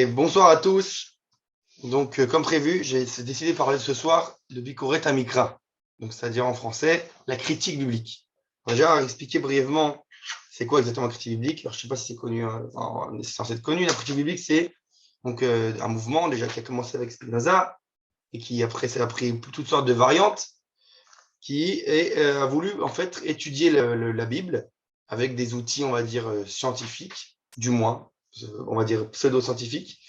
Et bonsoir à tous. Donc, comme prévu, j'ai décidé de parler ce soir de Bikoret Hamikra. Donc, c'est-à-dire en français, la critique biblique. On va déjà expliquer brièvement c'est quoi exactement la critique biblique. Alors, je ne sais pas si c'est connu, enfin, c'est censé être connu. La critique biblique, c'est donc un mouvement déjà qui a commencé avec Spinoza et qui après ça a pris toutes sortes de variantes, a voulu en fait étudier la Bible avec des outils, on va dire, scientifiques, du moins, on va dire pseudo-scientifiques.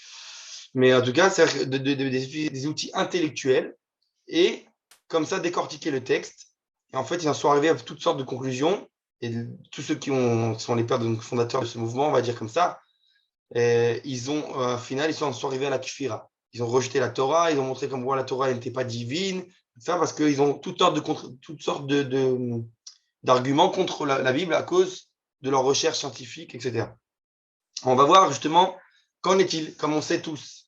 Mais en tout cas, c'est des outils intellectuels et comme ça décortiquer le texte. Et en fait, ils en sont arrivés à toutes sortes de conclusions. Et tous ceux qui sont les pères fondateurs de ce mouvement, on va dire comme ça, ils ont, au final, ils sont arrivés à la Kfira. Ils ont rejeté la Torah, ils ont montré comme quoi la Torah n'était pas divine, ça parce qu'ils ont toutes sortes d'arguments contre la Bible à cause de leurs recherches scientifiques, etc. On va voir justement qu'en est-il, comme on sait tous,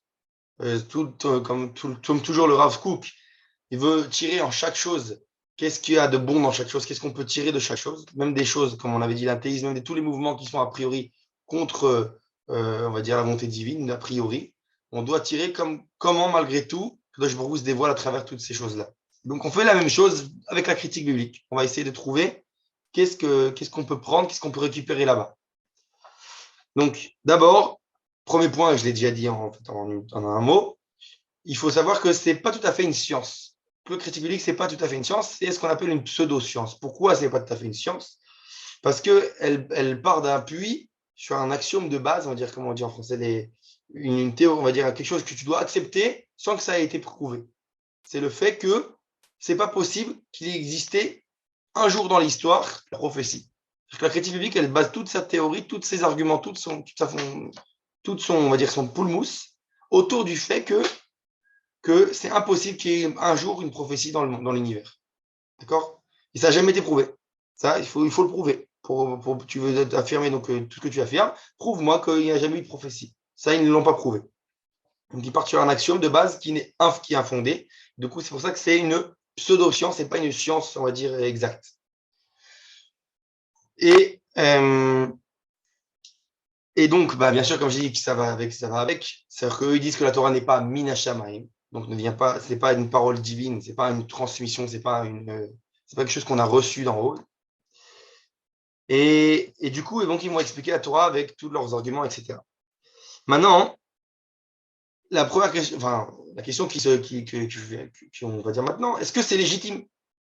comme toujours le Rav Kook, il veut tirer en chaque chose qu'est-ce qu'il y a de bon dans chaque chose, qu'est-ce qu'on peut tirer de chaque chose, même des choses, comme on avait dit, l'athéisme, même tous les mouvements qui sont a priori contre, on va dire, la volonté divine, a priori, on doit tirer comment, malgré tout, Kadosh Baruch Hu se dévoile à travers toutes ces choses-là. Donc, on fait la même chose avec la critique biblique. On va essayer de trouver qu'est-ce qu'on peut prendre, qu'est-ce qu'on peut récupérer là-bas. Donc, d'abord, premier point, je l'ai déjà dit en un mot, il faut savoir que ce n'est pas tout à fait une science. Le critique biblique, ce n'est pas tout à fait une science, c'est ce qu'on appelle une pseudo-science. Pourquoi ce n'est pas tout à fait une science? Parce qu'elle part d'un puits sur un axiome de base, on va dire, comment on dit en français, une théorie, on va dire quelque chose que tu dois accepter sans que ça ait été prouvé. C'est le fait que ce n'est pas possible qu'il ait existé un jour dans l'histoire la prophétie. La critique biblique, elle base toute sa théorie, tous ses arguments, tout son, on va dire, son poulmousse autour du fait que c'est impossible qu'il y ait un jour une prophétie dans l'univers. D'accord? Et ça n'a jamais été prouvé. Ça, il faut le prouver. Tu veux affirmer donc, tout ce que tu affirmes, prouve-moi qu'il n'y a jamais eu de prophétie. Ça, ils ne l'ont pas prouvé. Donc, ils partent sur un axiome de base qui est infondé. Du coup, c'est pour ça que c'est une pseudo-science, ce n'est pas une science, on va dire, exacte. Et donc, bien sûr, comme j'ai dit, ça va avec. C'est-à-dire qu'eux, ils disent que la Torah n'est pas minashamaim, donc ne vient pas, c'est pas une parole divine, c'est pas une transmission, c'est pas quelque chose qu'on a reçu d'en haut. Et du coup, donc, ils vont expliquer la Torah avec tous leurs arguments, etc. Maintenant, la première question, enfin, la question qu'on va dire maintenant, est-ce que c'est légitime?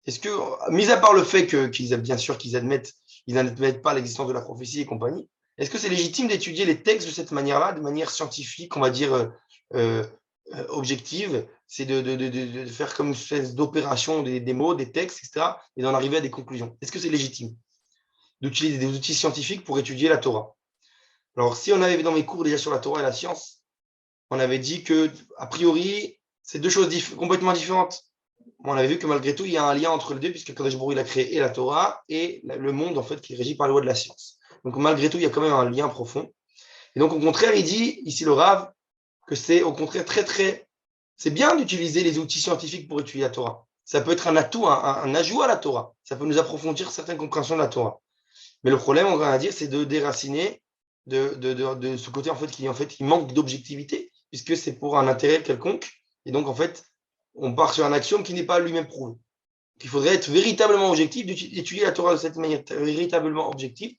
Est-ce que, mis à part le fait bien sûr qu'ils n'admettent pas l'existence de la prophétie et compagnie, est-ce que c'est légitime d'étudier les textes de cette manière-là, de manière scientifique, on va dire objective? C'est de faire comme une espèce d'opération des mots, des textes, etc., et d'en arriver à des conclusions. Est-ce que c'est légitime d'utiliser des outils scientifiques pour étudier la Torah? Alors, si on avait dans mes cours déjà sur la Torah et la science, on avait dit que, a priori, c'est deux choses complètement différentes. On avait vu que malgré tout, il y a un lien entre les deux, puisque Kadosh Baruch Hu, il a créé et la Torah et le monde, en fait, qui est régi par les lois de la science. Donc, malgré tout, il y a quand même un lien profond. Et donc, au contraire, il dit, ici le Rav, que c'est au contraire c'est bien d'utiliser les outils scientifiques pour étudier la Torah. Ça peut être un atout, un ajout à la Torah. Ça peut nous approfondir certaines compréhensions de la Torah. Mais le problème, on va dire, c'est de déraciner de ce côté, en fait, qui manque d'objectivité, puisque c'est pour un intérêt quelconque. Et donc, en fait, on part sur un axiome qui n'est pas lui-même prouvé. Il faudrait être véritablement objectif, d'étudier la Torah de cette manière véritablement objective.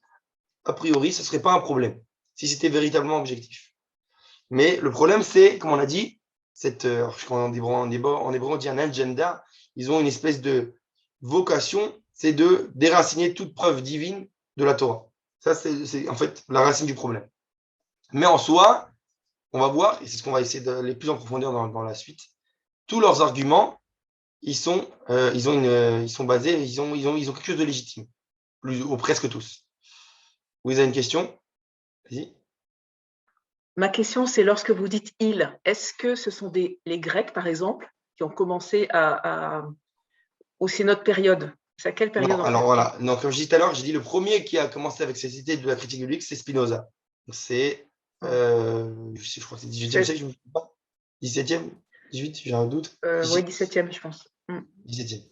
A priori, ce ne serait pas un problème, si c'était véritablement objectif. Mais le problème, c'est, comme on a dit, en hébreu, on dit un agenda, ils ont une espèce de vocation, c'est de déraciner toute preuve divine de la Torah. Ça, c'est en fait la racine du problème. Mais en soi, on va voir, et c'est ce qu'on va essayer d'aller plus en profondeur dans la suite, tous leurs arguments, ils sont basés, ils ont quelque chose de légitime, ou presque tous. Vous avez une question? Vas-y. Ma question, c'est lorsque vous dites « ils », est-ce que ce sont les Grecs, par exemple, qui ont commencé aussi notre période? C'est à quelle période? Non, alors voilà. Non, comme je disais tout à l'heure, j'ai dit le premier qui a commencé avec cette idée de la critique biblique, c'est Spinoza. C'est, je crois que c'est 18e siècle, je ne me trompe pas. 17e 18, j'ai un doute. Oui, 17e, je pense. 17e.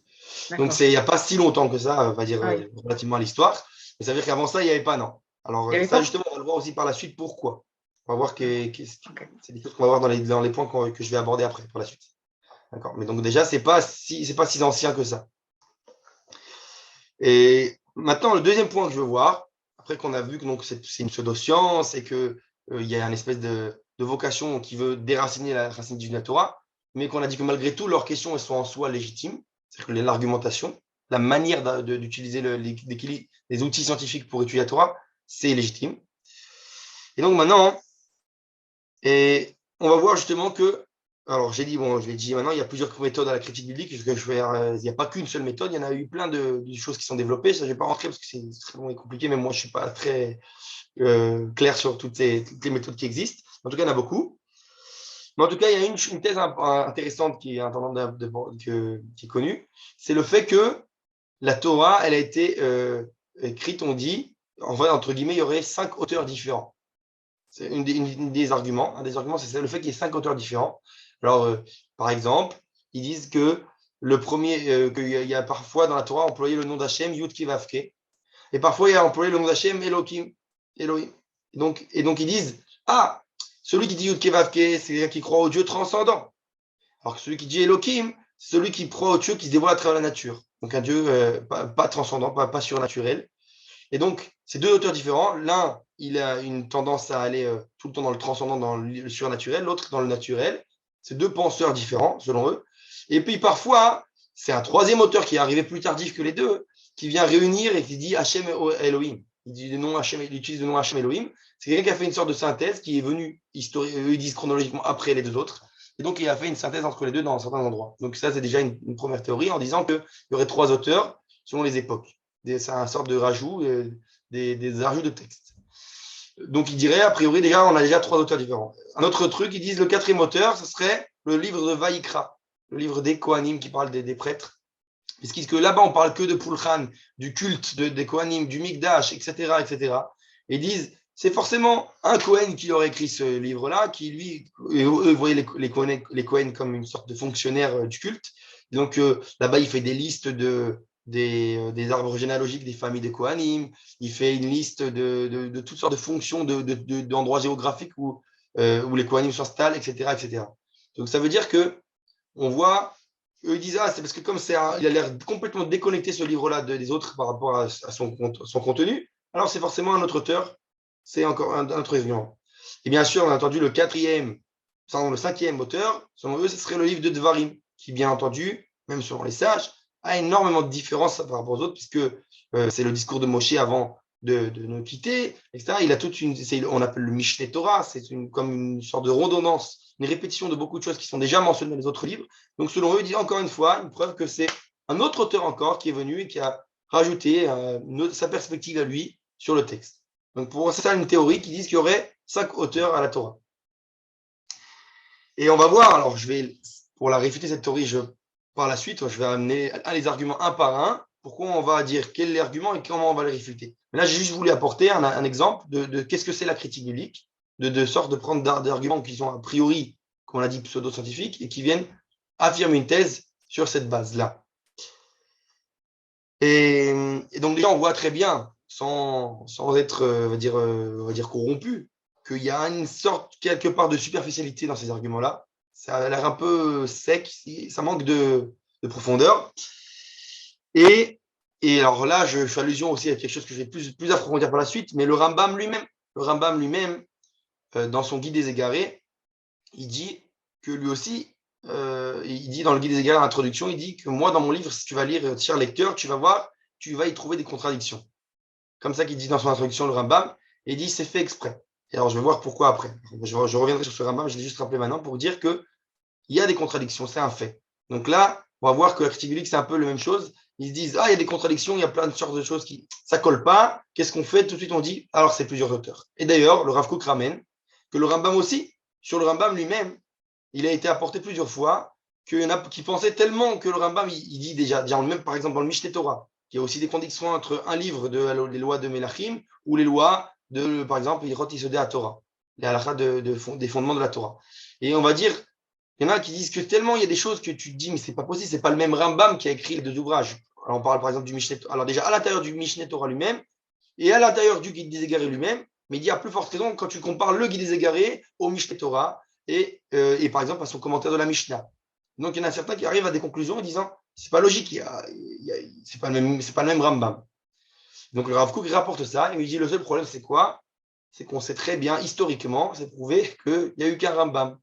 Donc, il n'y a pas si longtemps que ça, on va dire, relativement à l'histoire. Mais ça veut dire qu'avant ça, il n'y avait pas, non. Alors, ça, justement, on va le voir aussi par la suite pourquoi. On va voir c'est des choses qu'on va voir dans les points que je vais aborder après, pour la suite. D'accord. Mais donc déjà, c'est pas si ancien que ça. Et maintenant, le deuxième point que je veux voir, après qu'on a vu que donc, c'est une pseudo-science et qu'il y a une espèce de vocation qui veut déraciner la racine du Torah, mais qu'on a dit que malgré tout, leurs questions elles sont en soi légitimes, c'est-à-dire que l'argumentation, la manière d'utiliser les outils scientifiques pour étudier la Torah, c'est légitime. Et donc maintenant, on va voir justement que, alors j'ai dit, bon, je l'ai dit maintenant, il y a plusieurs méthodes à la critique biblique. Il n'y a pas qu'une seule méthode, il y en a eu plein de choses qui sont développées. Ça, je ne vais pas rentrer parce que c'est très long et compliqué, mais moi, je ne suis pas très clair sur toutes les méthodes qui existent. En tout cas, il y en a beaucoup. Mais en tout cas, il y a une thèse intéressante qui est connue, c'est le fait que la Torah, elle a été écrite, on dit, en vrai, entre guillemets, il y aurait 5 auteurs différents. C'est un des arguments. Un des arguments, c'est le fait qu'il y ait 5 auteurs différents. Alors, par exemple, ils disent que le premier, qu'il y a parfois dans la Torah employé le nom d'Hachem, Yud Ki Vav Ke, et parfois il y a employé le nom d'Hachem, Elohim. Et donc, ils disent, ah, celui qui dit Yud Ki Vav Ke, c'est quelqu'un qui croit au Dieu transcendant. Alors que celui qui dit Elohim, c'est celui qui croit au Dieu qui se dévoile à travers la nature. Donc un Dieu pas transcendant, pas surnaturel. Et donc, c'est deux auteurs différents. L'un, il a une tendance à aller tout le temps dans le transcendant, dans le surnaturel, l'autre dans le naturel. C'est deux penseurs différents, selon eux. Et puis parfois, c'est un troisième auteur qui est arrivé plus tardif que les deux, qui vient réunir et qui dit Hachem Elohim. Il utilise le nom Hachem Elohim. C'est quelqu'un qui a fait une sorte de synthèse qui est venu, eux ils disent chronologiquement après les deux autres. Et donc, il a fait une synthèse entre les deux dans certains endroits. Donc ça, c'est déjà une première théorie en disant qu'il y aurait trois auteurs selon les époques. C'est une sorte de rajout, des ajouts de texte. Donc, il dirait, a priori, déjà, on a déjà trois auteurs différents. Un autre truc, ils disent le quatrième auteur, ce serait le livre de Vaïkra, le livre des Kohanim qui parle des prêtres. Puisque là-bas, on parle que de Pulchan, du culte des Kohanim, du Mikdash, etc., etc. Et ils disent, c'est forcément un Kohen qui aurait écrit ce livre-là, qui lui, eux, vous voyez les Kohen comme une sorte de fonctionnaire du culte. Et donc, là-bas, il fait des listes des arbres généalogiques des familles de Kohanim, il fait une liste de toutes sortes de fonctions d'endroits géographiques où les Kohanim s'installent, etc., etc. Donc ça veut dire que on voit, eux ils disent, c'est parce que comme il a l'air complètement déconnecté ce livre-là des autres par rapport à son contenu, alors c'est forcément un autre auteur, c'est encore un autre argument. Et bien sûr, on a entendu le cinquième auteur, selon eux, ce serait le livre de Dvarim, qui bien entendu, même selon les sages, a énormément de différences par rapport aux autres, puisque c'est le discours de Moshe avant de nous quitter, etc. Il a on appelle le Mishneh Torah, c'est comme une sorte de redondance, une répétition de beaucoup de choses qui sont déjà mentionnées dans les autres livres. Donc selon eux, il dit encore une fois, une preuve que c'est un autre auteur encore qui est venu et qui a rajouté sa perspective à lui sur le texte. Donc pour ça, une théorie qui dit qu'il y aurait 5 auteurs à la Torah. Et on va voir, alors pour la réfuter cette théorie, par la suite, je vais amener les arguments un par un. Pourquoi on va dire quel est l'argument et comment on va les réfuter. Mais là, j'ai juste voulu apporter un exemple de qu'est-ce que c'est la critique biblique, de sorte de prendre des arguments qui sont a priori, comme on l'a dit, pseudo-scientifiques et qui viennent affirmer une thèse sur cette base-là. Et donc, déjà, on voit très bien, sans être, on va dire corrompu, qu'il y a une sorte, quelque part, de superficialité dans ces arguments-là. Ça a l'air un peu sec, ça manque de profondeur. Et alors là, je fais allusion aussi à quelque chose que je vais plus approfondir par la suite, mais le Rambam lui-même, dans son Guide des égarés, il dit que lui aussi, il dit dans le Guide des égarés, l'introduction, il dit que moi, dans mon livre, si tu vas lire cher lecteur, tu vas y trouver des contradictions. Comme ça qu'il dit dans son introduction, le Rambam, et il dit c'est fait exprès. Et alors, je vais voir pourquoi après. Je reviendrai sur ce Rambam, je l'ai juste rappelé maintenant pour dire qu'il y a des contradictions, c'est un fait. Donc là, on va voir que la critique biblique, c'est un peu la même chose. Ils se disent, il y a des contradictions, il y a plein de sortes de choses ça colle pas. Qu'est-ce qu'on fait? Tout de suite, on dit, alors c'est plusieurs auteurs. Et d'ailleurs, le Rav Kook ramène que le Rambam aussi, sur le Rambam lui-même, il a été apporté plusieurs fois, qu'il y en a qui pensaient tellement que le Rambam, il dit déjà, même par exemple dans le Mishneh Torah, il y a aussi des contradictions entre un livre des lois de Melachim ou les lois de, par exemple, Ilchot Yesodei HaTorah, les halachas des fondements de la Torah. Et on va dire, il y en a qui disent que tellement il y a des choses que tu te dis, mais c'est pas possible, c'est pas le même Rambam qui a écrit les deux ouvrages. Alors on parle par exemple du Mishneh Torah. Alors déjà, à l'intérieur du Mishneh Torah lui-même, et à l'intérieur du Guide des égarés lui-même, mais il dit à plus forte raison quand tu compares le Guide des Égarés au Mishneh Torah et par exemple à son commentaire de la Mishnah. Donc il y en a certains qui arrivent à des conclusions en disant c'est pas logique, c'est pas le même Rambam. Donc le Rav Kook rapporte ça et il dit le seul problème c'est quoi? C'est qu'on sait très bien historiquement, c'est prouvé qu'il n'y a eu qu'un Rambam,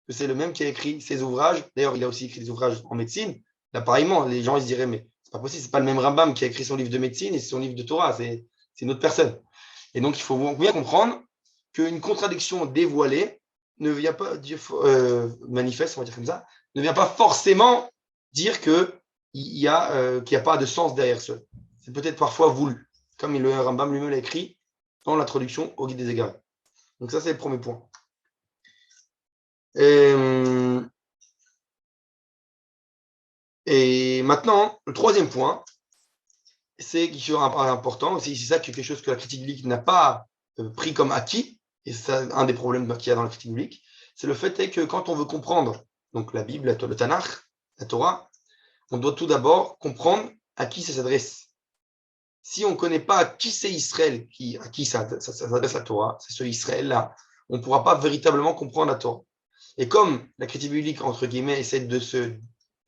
que c'est le même qui a écrit ses ouvrages. D'ailleurs il a aussi écrit des ouvrages en médecine. Là pareillement les gens ils se diraient mais c'est pas possible, c'est pas le même Rambam qui a écrit son livre de médecine et son livre de Torah, c'est une autre personne. Et donc, il faut bien comprendre qu'une contradiction dévoilée ne vient pas manifeste, on va dire comme ça, ne vient pas forcément dire qu'il n'y a pas de sens derrière ça. C'est peut-être parfois voulu, comme le Rambam lui-même l'a écrit dans l'introduction au Guide des Égarés. Donc ça, c'est le premier point. Et maintenant, le troisième point, c'est quelque chose d'important, c'est ça quelque chose que la critique biblique n'a pas pris comme acquis, et c'est un des problèmes qu'il y a dans la critique biblique, c'est le fait que quand on veut comprendre donc la Bible, le Tanakh, la Torah, on doit tout d'abord comprendre à qui ça s'adresse. Si on ne connaît pas à qui c'est Israël, à qui ça s'adresse la Torah, c'est ce Israël-là, on ne pourra pas véritablement comprendre la Torah. Et comme la critique biblique, entre guillemets, essaie de se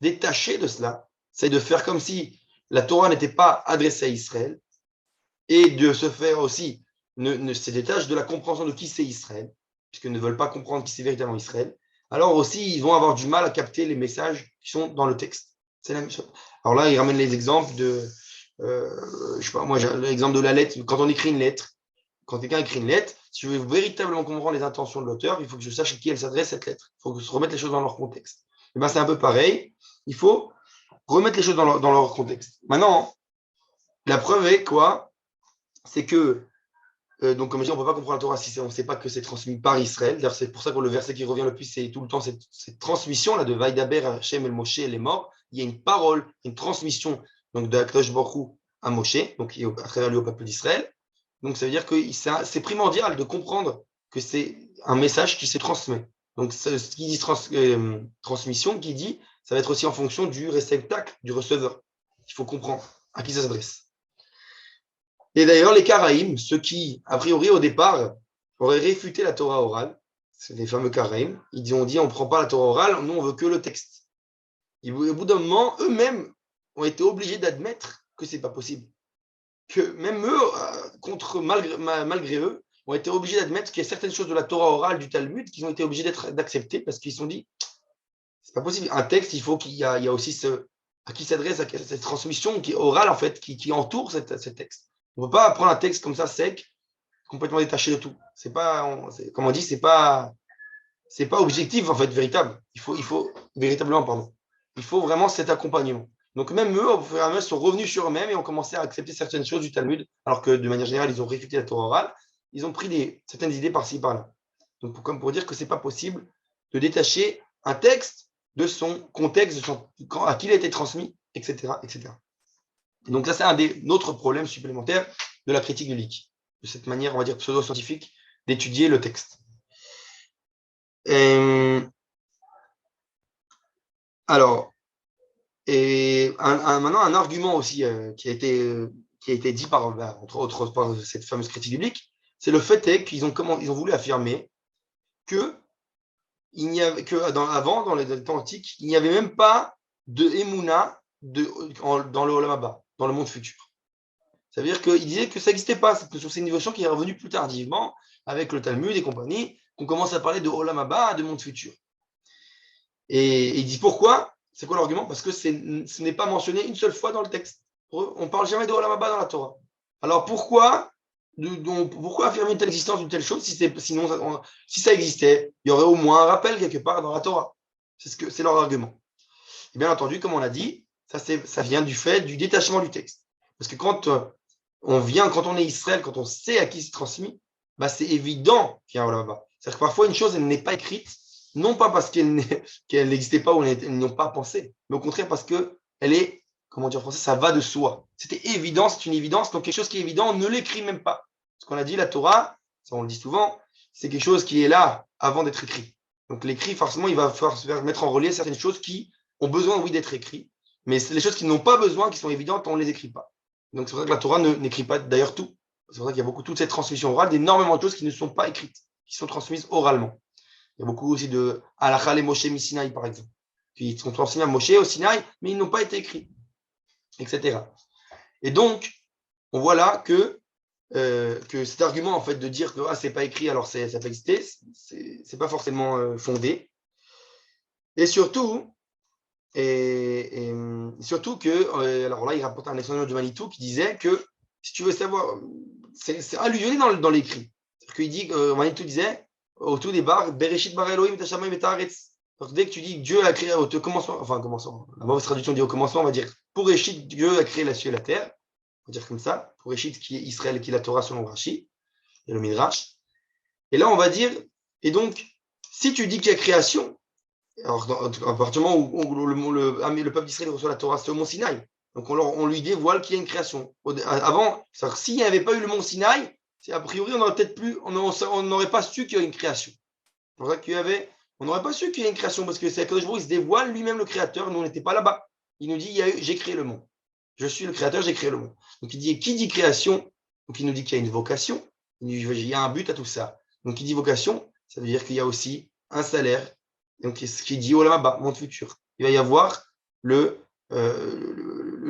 détacher de cela, c'est de faire comme si la Torah n'était pas adressée à Israël, et de se faire aussi, se détache de la compréhension de qui c'est Israël, puisqu'ils ne veulent pas comprendre qui c'est véritablement Israël, alors aussi ils vont avoir du mal à capter les messages qui sont dans le texte. C'est la même chose. Alors là, il ramène les exemples de, je sais pas, moi j'ai l'exemple de la lettre, quand on écrit une lettre, quand quelqu'un écrit une lettre, si je veux véritablement comprendre les intentions de l'auteur, il faut que je sache à qui elle s'adresse cette lettre. Il faut que je remette les choses dans leur contexte. Et ben c'est un peu pareil, il faut remettre les choses dans leur contexte. Maintenant, la preuve est quoi? C'est que, donc comme je dis, on ne peut pas comprendre la Torah si on ne sait pas que c'est transmis par Israël. D'ailleurs, c'est pour ça que le verset qui revient le plus, c'est tout le temps cette transmission là de Vaïdaber, Hachem, El Moshe, les morts. Il y a une parole, une transmission donc de Akadosh Baruch Hu à Moshe, donc à travers lui au peuple d'Israël. Donc ça veut dire que c'est primordial de comprendre que c'est un message qui se transmet. Donc ce qui dit transmission, qui dit, ça va être aussi en fonction du réceptacle, du receveur. Il faut comprendre à qui ça s'adresse. Et d'ailleurs, les Karaïm, ceux qui, a priori, au départ, auraient réfuté la Torah orale, c'est les fameux Karaïm, ils ont dit on ne prend pas la Torah orale, nous on veut que le texte. Et au bout d'un moment, eux-mêmes ont été obligés d'admettre que ce n'est pas possible. Que même eux, malgré eux, ont été obligés d'admettre qu'il y a certaines choses de la Torah orale, du Talmud, qui ont été obligés d'accepter parce qu'ils se sont dit c'est pas possible. Un texte, il faut qu'il y a aussi à qui s'adresse cette transmission qui est orale, en fait, qui entoure ce texte. On ne peut pas prendre un texte comme ça, sec, complètement détaché de tout. C'est pas, comme on dit, c'est pas objectif, en fait, véritable. Il faut véritablement, pardon. Il faut vraiment cet accompagnement. Donc, même eux, au fur et à mesure, sont revenus sur eux-mêmes et ont commencé à accepter certaines choses du Talmud, alors que de manière générale, ils ont réfuté la Torah orale. Ils ont pris certaines idées par-ci, par-là. Donc, comme pour dire que ce n'est pas possible de détacher un texte de son contexte, à qui il a été transmis, etc., etc. Donc, ça, c'est un des autres problèmes supplémentaires de la critique biblique, de cette manière, on va dire, pseudo-scientifique d'étudier le texte. Alors, maintenant, un argument aussi qui a été dit entre autres par cette fameuse critique biblique, c'est le fait qu'ils ont voulu affirmer que avant, dans les temps antiques, il n'y avait même pas de Emouna dans le Olam Haba, dans le monde futur. Ça veut dire qu'ils disaient que ça n'existait pas, c'est une notion qui est revenue plus tardivement avec le Talmud et compagnie, qu'on commence à parler de Olam Haba, de monde futur. Et il dit pourquoi? C'est quoi l'argument? Parce que ce n'est pas mentionné une seule fois dans le texte. On ne parle jamais de Olam Haba dans la Torah. Alors pourquoi affirmer une telle existence d'une telle chose si ça existait, il y aurait au moins un rappel quelque part dans la Torah. C'est leur argument. Et bien entendu, comme on l'a dit, ça vient du fait du détachement du texte. Parce que quand on est Israël, quand on sait à qui c'est transmis, bah c'est évident qu'il y a un Olam Haba. C'est-à-dire que parfois une chose, elle n'est pas écrite, non pas parce qu'elle n'existait pas ou ils n'y ont pas pensé, mais au contraire parce qu'elle est, comment dire en français, ça va de soi. C'était évident, c'est une évidence, donc quelque chose qui est évident, on ne l'écrit même pas. Ce qu'on a dit, la Torah, ça on le dit souvent, c'est quelque chose qui est là avant d'être écrit. Donc l'écrit, forcément, il va falloir se faire mettre en relief certaines choses qui ont besoin, oui, d'être écrites, mais c'est les choses qui n'ont pas besoin, qui sont évidentes, on ne les écrit pas. Donc c'est pour ça que la Torah n'écrit pas d'ailleurs tout. C'est pour ça qu'il y a beaucoup toute cette transmission orale, d'énormément de choses qui ne sont pas écrites, qui sont transmises oralement. Il y a beaucoup aussi de Halakha les Moshe Sinaï, par exemple, qui sont transmis à Moshe au Sinaï, mais ils n'ont pas été écrits, etc. Et donc, on voit là que cet argument en fait de dire que c'est pas écrit alors ça peut exister, c'est pas forcément fondé. Et surtout, surtout que, alors là, il rapporte un exemple de Manitou qui disait que si tu veux savoir, c'est allusionné dans l'écrit. C'est-à-dire qu'il dit, Manitou disait au tout départ, Bereshit bara Elohim et Hashamayim et haaretz. Donc dès que tu dis que Dieu a créé au commencement, enfin commencement, la mauvaise traduction dit au commencement, on va dire pour Bereshit, Dieu a créé la cieux et la terre. On va dire comme ça, pour Bereshit qui est Israël, qui est la Torah selon Rashi et le Midrash. Et là, on va dire, et donc, si tu dis qu'il y a création, alors, à partir du moment où le peuple d'Israël reçoit la Torah, c'est au mont Sinaï. Donc, on lui dévoile qu'il y a une création. Avant, s'il n'y avait pas eu le mont Sinaï, a priori, on n'aurait peut-être plus, on n'aurait pas su qu'il y a une création. C'est pour ça on n'aurait pas su qu'il y a une création, parce que c'est Akadosh Baruch Hu, il se dévoile lui-même le créateur. Nous, on n'était pas là-bas. Il nous dit, j'ai créé le monde. Je suis le créateur, j'ai créé le monde. Donc, il dit, qui dit création? Donc, il nous dit qu'il y a une vocation. Il y a un but à tout ça. Donc, qui dit vocation, ça veut dire qu'il y a aussi un salaire. Donc, ce qui dit Olam Haba, monde futur. Il va y avoir le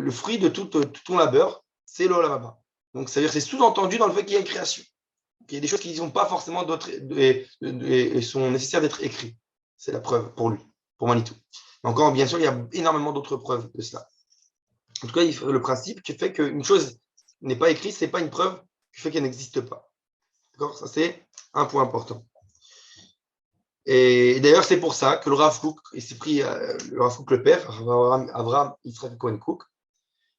fruit de tout ton labeur, c'est l'Olam Haba. Donc, ça veut dire que c'est sous-entendu dans le fait qu'il y a une création. Il y a des choses qui ne sont pas forcément d'autres et sont nécessaires d'être écrites. C'est la preuve pour lui, pour Manitou. Mais encore, bien sûr, il y a énormément d'autres preuves de cela. En tout cas, le principe qui fait qu'une chose n'est pas écrite, ce n'est pas une preuve qui fait qu'elle n'existe pas. D'accord? Ça, c'est un point important. Et d'ailleurs, c'est pour ça que le Rav Kook, il s'est pris, le Rav Kook, le père, Avraham Yitzhak Cohen Kook,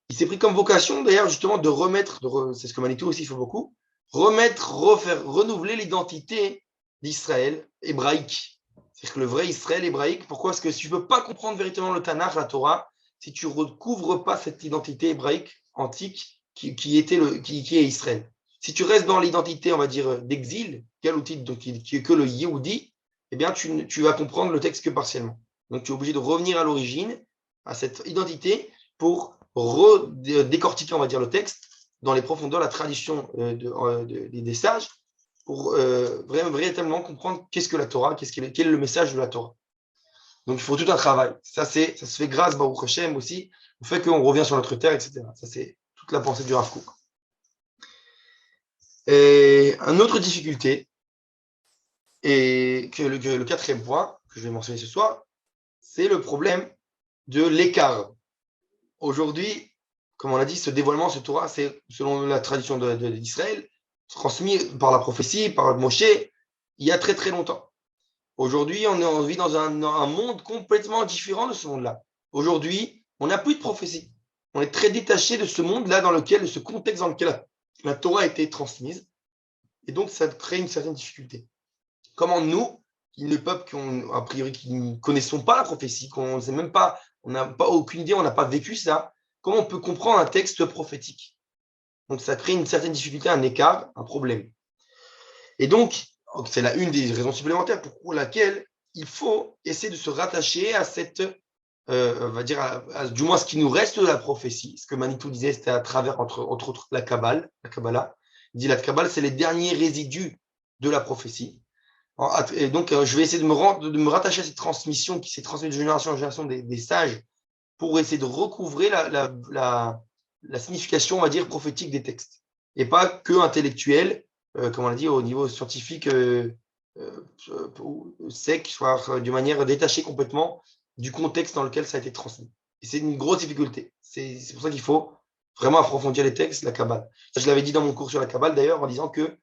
il s'est pris comme vocation, d'ailleurs, justement, de remettre, c'est ce que Manitou aussi fait beaucoup, renouveler l'identité d'Israël hébraïque. C'est-à-dire que le vrai Israël hébraïque, pourquoi? Parce que si tu ne peux pas comprendre véritablement le Tanakh, la Torah, si tu ne recouvres pas cette identité hébraïque antique qui est Israël. Si tu restes dans l'identité, on va dire, d'exil, quel outil, donc, qui est que le Yehudi, eh bien, tu vas comprendre le texte que partiellement. Donc, tu es obligé de revenir à l'origine, à cette identité, pour décortiquer, on va dire, le texte dans les profondeurs, la tradition des sages, pour véritablement comprendre qu'est-ce que la Torah, quel est le message de la Torah. Donc, il faut tout un travail. Ça se fait grâce, Baruch Hashem aussi, au fait qu'on revient sur notre terre, etc. Ça, c'est toute la pensée du Rav Kook. Et une autre difficulté, et que le quatrième point que je vais mentionner ce soir, c'est le problème de l'écart. Aujourd'hui, comme on l'a dit, ce dévoilement, ce Torah, c'est selon la tradition d'Israël, transmis par la prophétie, par Moshe, il y a très très longtemps. Aujourd'hui, on vit dans un monde complètement différent de ce monde-là. Aujourd'hui, on n'a plus de prophétie. On est très détaché de ce monde-là, de ce contexte dans lequel la Torah a été transmise. Et donc, ça crée une certaine difficulté. Comment nous, le peuple a priori qui ne connaissons pas la prophétie, qu'on ne sait même pas, on n'a pas aucune idée, on n'a pas vécu ça, comment on peut comprendre un texte prophétique? Donc, ça crée une certaine difficulté, un écart, un problème. Et donc, c'est une des raisons supplémentaires pour laquelle il faut essayer de se rattacher à cette, on va dire, du moins ce qui nous reste de la prophétie. Ce que Manitou disait, c'était à travers, entre autres, la Kabbalah. Il dit la Kabbalah, c'est les derniers résidus de la prophétie. Et donc, je vais essayer de me rattacher à cette transmission qui s'est transmise de génération en génération des sages pour essayer de recouvrer la signification, on va dire, prophétique des textes. Et pas que intellectuelle, comme on l'a dit, au niveau scientifique sec, soit de manière détachée complètement du contexte dans lequel ça a été transmis. Et c'est une grosse difficulté. C'est pour ça qu'il faut vraiment approfondir les textes, la Kabbale. Ça, je l'avais dit dans mon cours sur la Kabbale, d'ailleurs, en disant que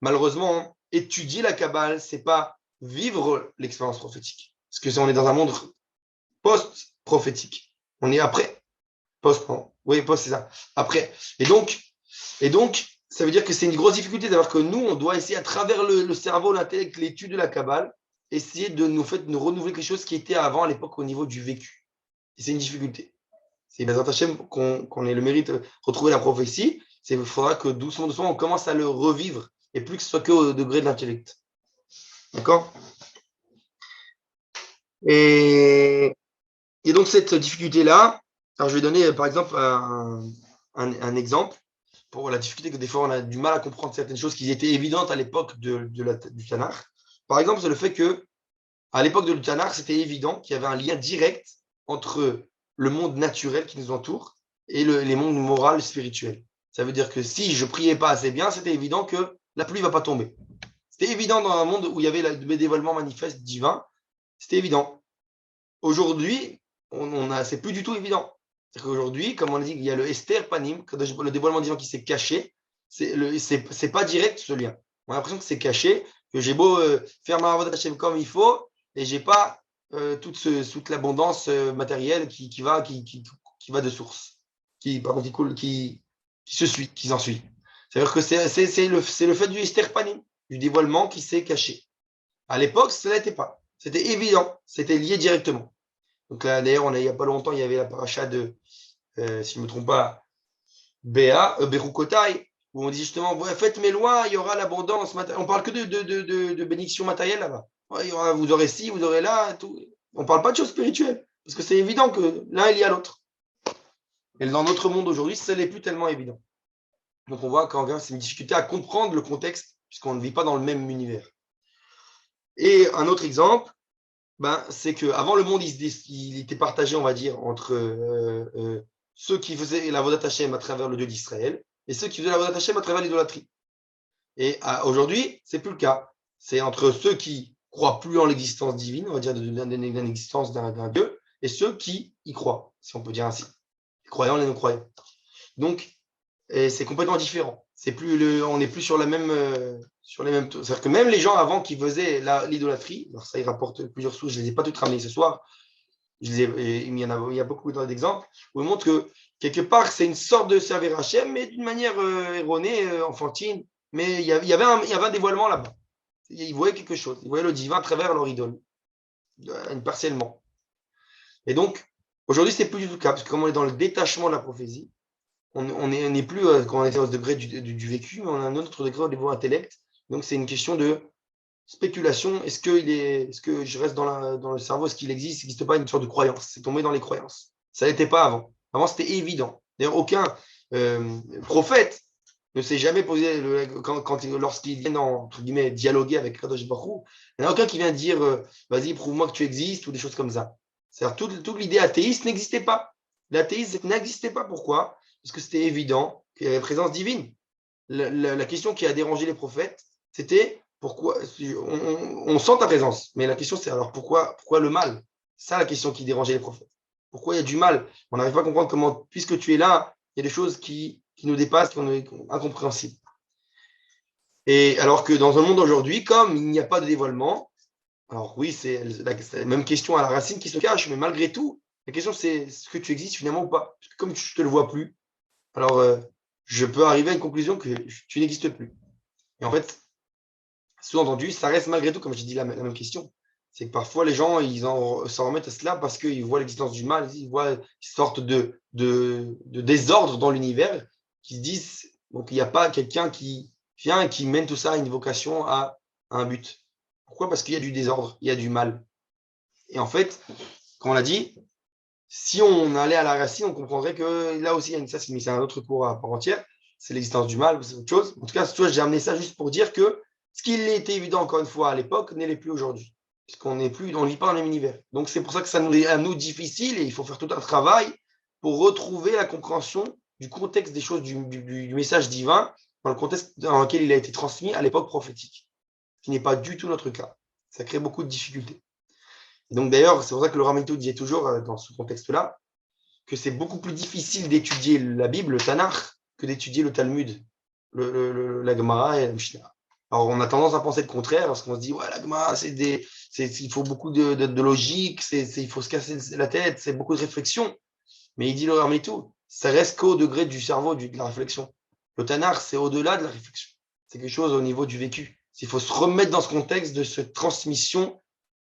malheureusement, étudier la Kabbale, c'est pas vivre l'expérience prophétique. Parce que on est dans un monde post-prophétique. On est après. Post, c'est ça. Après. Et donc, ça veut dire que c'est une grosse difficulté d'avoir que nous, on doit essayer à travers le cerveau, l'intellect, l'étude de la Kabbale, essayer de nous renouveler quelque chose qui était avant à l'époque au niveau du vécu. Et c'est une difficulté. C'est Bezrat Hashem qu'on ait le mérite de retrouver la prophétie. Il faudra que doucement, on commence à le revivre et plus que ce soit qu'au degré de l'intellect. D'accord? Et donc, cette difficulté-là, alors je vais donner par exemple un exemple. pour la difficulté que des fois on a du mal à comprendre certaines choses qui étaient évidentes à l'époque du Tanakh. Par exemple, c'est le fait que à l'époque de Tanakh, c'était évident qu'il y avait un lien direct entre le monde naturel qui nous entoure et les mondes moraux spirituels. Ça veut dire que si je priais pas assez bien, c'était évident que la pluie ne va pas tomber. C'était évident dans un monde où il y avait le dévoilement manifeste divin, c'était évident. Aujourd'hui, c'est plus du tout évident. C'est qu'aujourd'hui, comme on a dit, il y a le Esther Panim, le dévoilement divin qui s'est caché, c'est pas direct ce lien. On a l'impression que c'est caché, que j'ai beau faire ma avodat Hashem comme il faut, et j'ai pas toute l'abondance matérielle qui va de source, pardon, qui coule, qui se suit, qui s'ensuit. C'est-à-dire que c'est le fait du Esther Panim, du dévoilement qui s'est caché. À l'époque, ce n'était pas. C'était évident, c'était lié directement. Donc là, d'ailleurs, il n'y a pas longtemps, il y avait la paracha de, si je ne me trompe pas, Berukotai, où on dit justement, ouais, faites mes lois, il y aura l'abondance. On parle que de bénédiction matérielle là-bas. Ouais, vous aurez ci, vous aurez là, tout. On ne parle pas de choses spirituelles, parce que c'est évident que l'un est lié à l'autre. Et dans notre monde aujourd'hui, ce n'est plus tellement évident. Donc on voit quand c'est une difficulté à comprendre le contexte, puisqu'on ne vit pas dans le même univers. Et un autre exemple, c'est qu'avant le monde, il était partagé, on va dire, entre ceux qui faisaient la Vodat Hashem à travers le Dieu d'Israël et ceux qui faisaient la Vodat Hashem à travers l'idolâtrie. Et aujourd'hui, c'est plus le cas. C'est entre ceux qui croient plus en l'existence divine, on va dire, d'une existence d'un Dieu, et ceux qui y croient, si on peut dire ainsi. Les croyants et les non-croyants. Donc, c'est complètement différent. On n'est plus sur les mêmes. C'est-à-dire que même les gens avant qui faisaient l'idolâtrie, alors ça, il rapporte plusieurs sources, je ne les ai pas toutes ramenées ce soir, il y a beaucoup d'exemples, où il montre que quelque part, c'est une sorte de servir Hachem, mais d'une manière erronée, enfantine. Mais il y avait un dévoilement là-bas. Ils voyaient quelque chose. Ils voyaient le divin à travers leur idole, partiellement. Et donc, aujourd'hui, c'est plus du tout le cas, parce que comme on est dans le détachement de la prophétie, on n'est plus quand on est au degré du vécu, mais on a un autre degré au niveau intellect. Donc, c'est une question de spéculation. Est-ce que je reste dans le cerveau? Est-ce qu'il n'existe pas une sorte de croyance? C'est tombé dans les croyances. Ça n'était pas avant. Avant, c'était évident. D'ailleurs, aucun prophète ne s'est jamais posé, lorsqu'ils viennent, entre guillemets, dialoguer avec Kadosh Baruch Hu, il n'y en a aucun qui vient dire vas-y, prouve-moi que tu existes ou des choses comme ça. C'est-à-dire toute l'idée athéiste n'existait pas. L'athéisme n'existait pas. Pourquoi? Parce que c'était évident qu'il y avait présence divine. La question qui a dérangé les prophètes, c'était pourquoi on sent ta présence, mais la question c'est alors pourquoi le mal? C'est ça la question qui dérangeait les prophètes. Pourquoi il y a du mal? On n'arrive pas à comprendre comment, puisque tu es là, il y a des choses qui nous dépassent, qui sont incompréhensibles. Et alors que dans un monde aujourd'hui, comme il n'y a pas de dévoilement, alors oui, c'est la même question à la racine qui se cache, mais malgré tout, la question c'est est-ce que tu existes finalement ou pas? Parce que comme je ne te le vois plus, alors je peux arriver à une conclusion que tu n'existes plus. Et en fait, sous-entendu, ça reste malgré tout, comme j'ai dit, la même question. C'est que parfois, les gens, s'en remettent à cela parce qu'ils voient l'existence du mal, ils voient une sorte de désordre dans l'univers, qui se disent donc il n'y a pas quelqu'un qui vient et qui mène tout ça à une vocation, à un but. Pourquoi? Parce qu'il y a du désordre, il y a du mal. Et en fait, comme on l'a dit, si on allait à la racine, on comprendrait que là aussi, ça, c'est un autre cours à part entière, c'est l'existence du mal, c'est autre chose. En tout cas, j'ai amené ça juste pour dire que ce qui était évident, encore une fois, à l'époque, n'est plus aujourd'hui. Puisqu'on n'est plus, on ne vit pas dans le même univers. Donc, c'est pour ça que ça nous est à nous difficile et il faut faire tout un travail pour retrouver la compréhension du contexte des choses, du message divin, dans le contexte dans lequel il a été transmis à l'époque prophétique, ce qui n'est pas du tout notre cas. Ça crée beaucoup de difficultés. Et donc, d'ailleurs, c'est pour ça que le Rameito disait toujours, dans ce contexte-là, que c'est beaucoup plus difficile d'étudier la Bible, le Tanakh, que d'étudier le Talmud, la Gemara et la Mishnah. Alors, on a tendance à penser le contraire, parce qu'on se dit, ouais, la Gemara, il faut beaucoup de logique, il faut se casser la tête, c'est beaucoup de réflexion. Mais il dit le Rameito, ça reste qu'au degré du cerveau, de la réflexion. Le Tanakh, c'est au-delà de la réflexion. C'est quelque chose au niveau du vécu. Il faut se remettre dans ce contexte de cette transmission,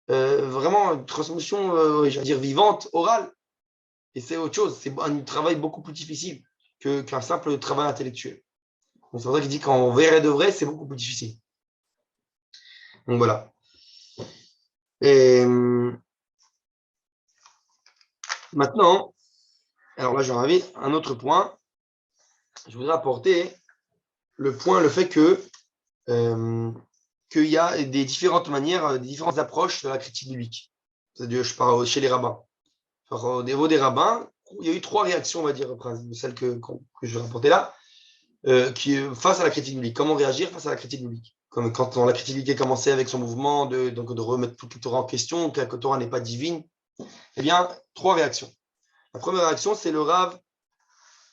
vraiment une transmission, j'allais dire, vivante, orale. Et c'est autre chose, c'est un travail beaucoup plus difficile qu'un simple travail intellectuel. Donc c'est pour ça qu'il dit qu'en vrai de vrai, c'est beaucoup plus difficile. Donc voilà. Et maintenant, alors là, j'en avais un autre point. je voudrais apporter le fait que qu'il y a des différentes manières, des différentes approches de la critique biblique. C'est-à-dire, je parle chez les rabbins. Alors, au niveau des rabbins, il y a eu 3 réactions, on va dire, celles que je vais rapporter là, face à la critique biblique. Comment réagir face à la critique biblique? Comme quand la critique biblique a commencé avec son mouvement de remettre toute la Torah en question, que la Torah n'est pas divine. Eh bien, 3 réactions. La première réaction, c'est le Rav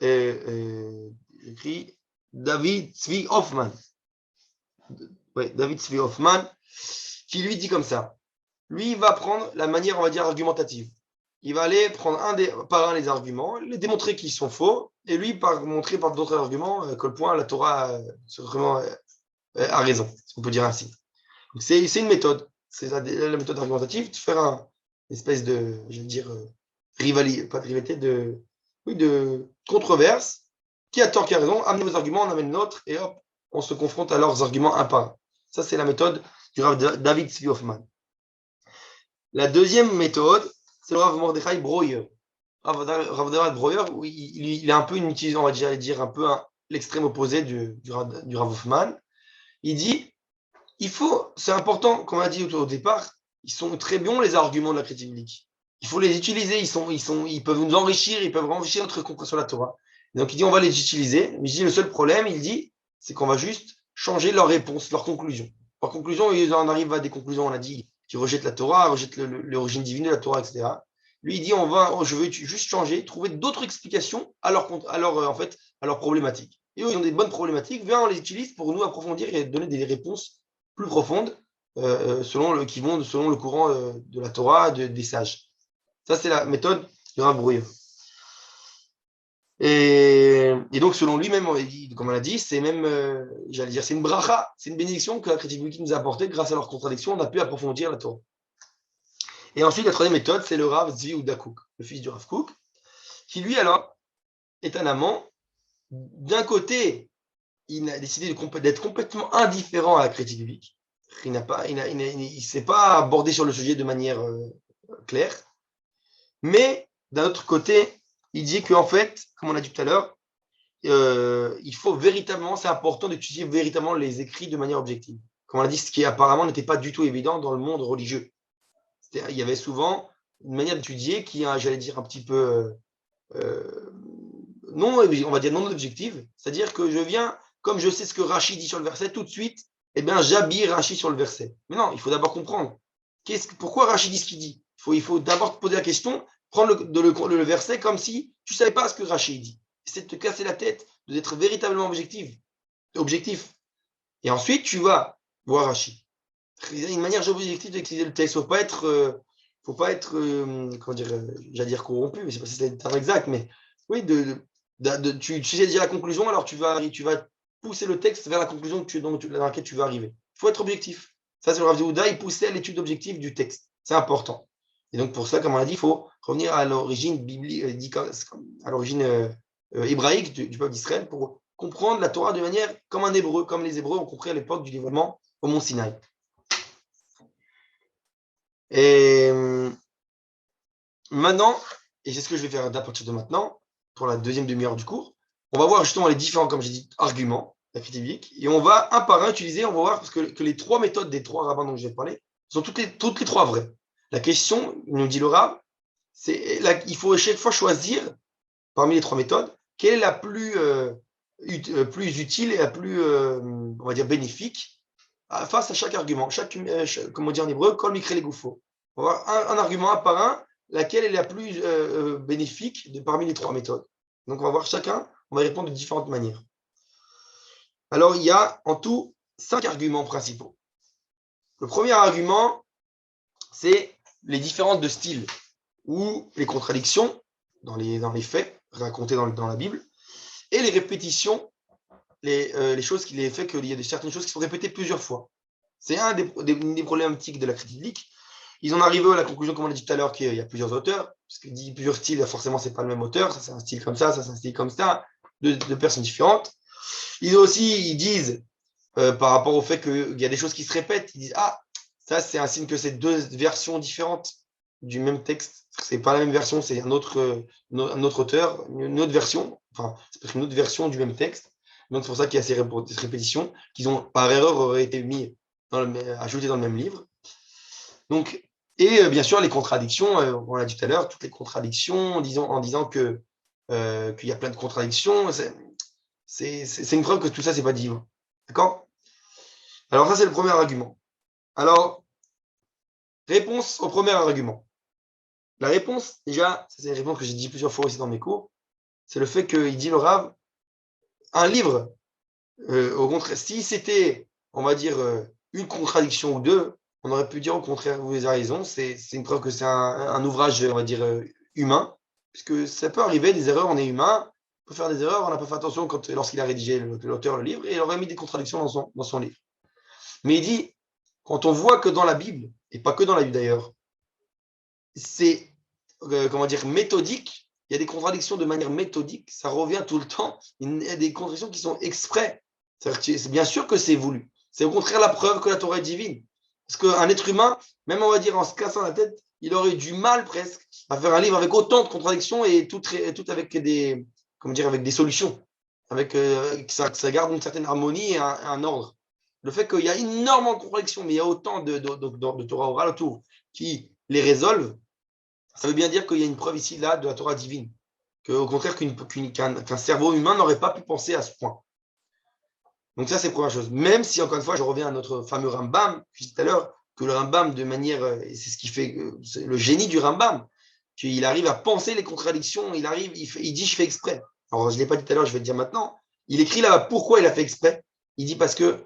écrit David Tzvi Hoffman. Ouais, David Tzvi Hoffman, qui lui dit comme ça. Lui, il va prendre la manière, on va dire, argumentative. Il va aller prendre par un les arguments, les démontrer qu'ils sont faux, et lui, montrer par d'autres arguments que le point, la Torah vraiment, a raison, si on peut dire ainsi. Donc, c'est une méthode. C'est la méthode argumentative, de faire une espèce de, je veux dire, rivalité, pas de rivalité, de controverse. Qui a tort, qui a raison, amenez vos arguments, on amène l'autre, et hop, on se confronte à leurs arguments un par un. Ça, c'est la méthode du Rav David Tzvi Hoffman. La deuxième méthode, c'est le Rav Mordechai Breuer. Rav Mordechai Breuer, il est un peu on va dire un peu l'extrême opposé du Rav Hoffman. Il dit, c'est important, comme on a dit au départ, ils sont très bons les arguments de la critique biblique. Il faut les utiliser, ils peuvent nous enrichir, ils peuvent enrichir notre compréhension de la Torah. Donc il dit, on va les utiliser. Mais il dit, le seul problème, il dit, c'est qu'on va juste changer leur réponse, leur conclusion. Leur conclusion, ils en arrivent à des conclusions, on a dit, qui rejettent la Torah, rejettent l'origine divine de la Torah, etc. Lui, il dit, je veux juste changer, trouver d'autres explications à leur problématique. Et eux, ils ont des bonnes problématiques, viens, on les utilise pour nous approfondir et donner des réponses plus profondes qui vont selon le courant de la Torah, des sages. Ça, c'est la méthode de Rav Breuer. Et donc, selon lui, même, comme on l'a dit, c'est même, c'est une bracha, c'est une bénédiction que la critique biblique nous a apportée. Grâce à leurs contradictions, on a pu approfondir la Torah. Et ensuite, la troisième méthode, c'est le Rav Tzvi Yehuda Kook, le fils du Rav Kook, qui lui, alors, étonnamment, d'un côté, il a décidé d'être complètement indifférent à la critique biblique. Il ne s'est pas abordé sur le sujet de manière claire. Mais, d'un autre côté, il dit qu'en fait, comme on a dit tout à l'heure, il faut véritablement, c'est important d'étudier véritablement les écrits de manière objective. Comme on a dit, ce qui apparemment n'était pas du tout évident dans le monde religieux. Il y avait souvent une manière d'étudier qui, j'allais dire, un petit peu non, on va dire non objective. C'est-à-dire que je viens, comme je sais ce que Rashi dit sur le verset, tout de suite, eh bien, j'habille Rashi sur le verset. Mais non, il faut d'abord comprendre. Pourquoi Rashi dit ce qu'il dit? Il faut d'abord te poser la question, prendre le verset comme si tu ne savais pas ce que Rashi dit. C'est de te casser la tête, d'être véritablement objectif. Et ensuite, tu vas voir Rashi. Une manière objective d'utiliser le texte. Il ne faut pas être comment dire, j'allais dire corrompu, mais je ne sais pas si c'est le terme exact, mais oui, tu sais déjà la conclusion, alors tu vas pousser le texte vers la conclusion dans laquelle tu vas arriver. Il faut être objectif. Ça, c'est le Rav Yehuda, il poussait à l'étude objective du texte. C'est important. Et donc, pour ça, comme on a dit, il faut revenir à l'origine biblique, à l'origine hébraïque du peuple d'Israël pour comprendre la Torah de manière comme un hébreu, comme les Hébreux ont compris à l'époque du dévoilement au mont Sinaï. Et maintenant, et c'est ce que je vais faire à partir de maintenant, pour la deuxième demi-heure du cours, on va voir justement les différents, comme j'ai dit, arguments de la critique biblique, et on va un par un utiliser, on va voir parce que les 3 méthodes des 3 rabbins dont je vais parler sont toutes les 3 vraies. La question, nous dit le Rav, il faut à chaque fois choisir parmi les 3 méthodes quelle est la plus utile et la plus, on va dire, bénéfique face à chaque argument. Comme on dit en hébreu, kol mikre legufo. On va voir un argument un par un, laquelle est la plus bénéfique parmi les 3 méthodes. Donc, on va voir chacun, on va répondre de différentes manières. Alors, il y a en tout 5 arguments principaux. Le premier argument, c'est les différences de style ou les contradictions dans les faits racontés dans la Bible et les répétitions, les choses qu'il est fait qu'il y a certaines choses qui sont répétées plusieurs fois. C'est un des problématiques de la critique biblique. Ils en arrivent à la conclusion, comme on a dit tout à l'heure, qu'il y a plusieurs auteurs, parce qu'il dit plusieurs styles, forcément, c'est pas le même auteur, ça c'est un style comme ça c'est un style comme ça, de personnes différentes. Ils disent, par rapport au fait qu'il y a des choses qui se répètent, ils disent, ça c'est un signe que c'est 2 versions différentes du même texte. C'est pas la même version, c'est un autre auteur, une autre version. enfin, c'est peut-être une autre version du même texte. Donc, c'est pour ça qu'il y a ces répétitions qui ont, par erreur, auraient été mis ajoutées dans le même livre. Donc, et bien sûr, les contradictions, on l'a dit tout à l'heure, toutes les contradictions en disant que, qu'il y a plein de contradictions, c'est une preuve que tout ça, c'est pas divin. D'accord? Alors, ça, c'est le premier argument. Alors, réponse au premier argument. La réponse, déjà, c'est une réponse que j'ai dit plusieurs fois aussi dans mes cours, c'est le fait qu'il dit le Rav, un livre, au contraire, si c'était, on va dire, une contradiction ou deux, on aurait pu dire au contraire, vous avez raison, c'est une preuve que c'est un ouvrage, on va dire, humain, puisque ça peut arriver, des erreurs, on est humain, on peut faire des erreurs, on n'a pas fait attention lorsqu'il a rédigé l'auteur le livre, et il aurait mis des contradictions dans son livre. Mais il dit, quand on voit que dans la Bible, et pas que dans la Bible d'ailleurs, c'est, comment dire, méthodique, il y a des contradictions de manière méthodique, ça revient tout le temps, il y a des contradictions qui sont exprès. C'est bien sûr que c'est voulu. C'est au contraire la preuve que la Torah est divine. Parce qu'un être humain, même on va dire en se cassant la tête, il aurait du mal presque à faire un livre avec autant de contradictions et tout avec des, comment dire, avec des solutions, avec que ça garde une certaine harmonie et un ordre. Le fait qu'il y a énormément de contradictions, mais il y a autant de Torah orale autour qui les résolvent, ça veut bien dire qu'il y a une preuve ici, là, de la Torah divine. Qu'au contraire, qu'un cerveau humain n'aurait pas pu penser à ce point. Donc ça, c'est la première chose. Même si, encore une fois, je reviens à notre fameux Rambam, je disais tout à l'heure, que le Rambam, de manière, et c'est ce qui fait le génie du Rambam, qu'il arrive à penser les contradictions, il dit, je fais exprès. Alors, je ne l'ai pas dit tout à l'heure, je vais le dire maintenant. Il écrit là pourquoi il a fait exprès. Il dit parce que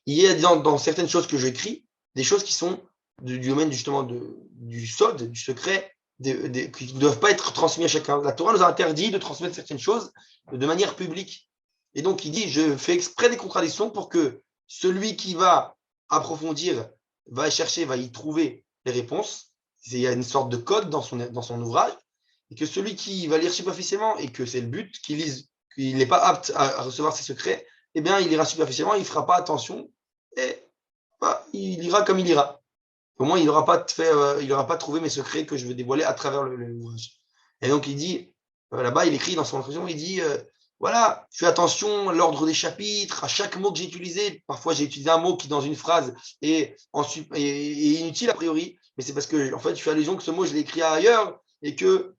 il y a dans certaines choses que j'écris, des choses qui sont du domaine justement du sod, du secret, qui ne doivent pas être transmises à chacun. La Torah nous a interdit de transmettre certaines choses de manière publique. Et donc, il dit, je fais exprès des contradictions pour que celui qui va approfondir, va chercher, va y trouver les réponses. Il y a une sorte de code dans son ouvrage. Et que celui qui va lire superficiellement, et que c'est le but, qu'il n'est pas apte à recevoir ses secrets, eh bien, il lira superficiellement, il ne fera pas attention, et il ira comme il ira. Au moins, il n'aura pas trouvé mes secrets que je vais dévoiler à travers l'ouvrage. Et donc, il dit, là-bas, il écrit dans son introduction, il dit, voilà, fais attention à l'ordre des chapitres, à chaque mot que j'ai utilisé. Parfois, j'ai utilisé un mot qui, dans une phrase, est inutile a priori, mais c'est parce que, en fait, je fais allusion que ce mot, je l'ai écrit ailleurs et que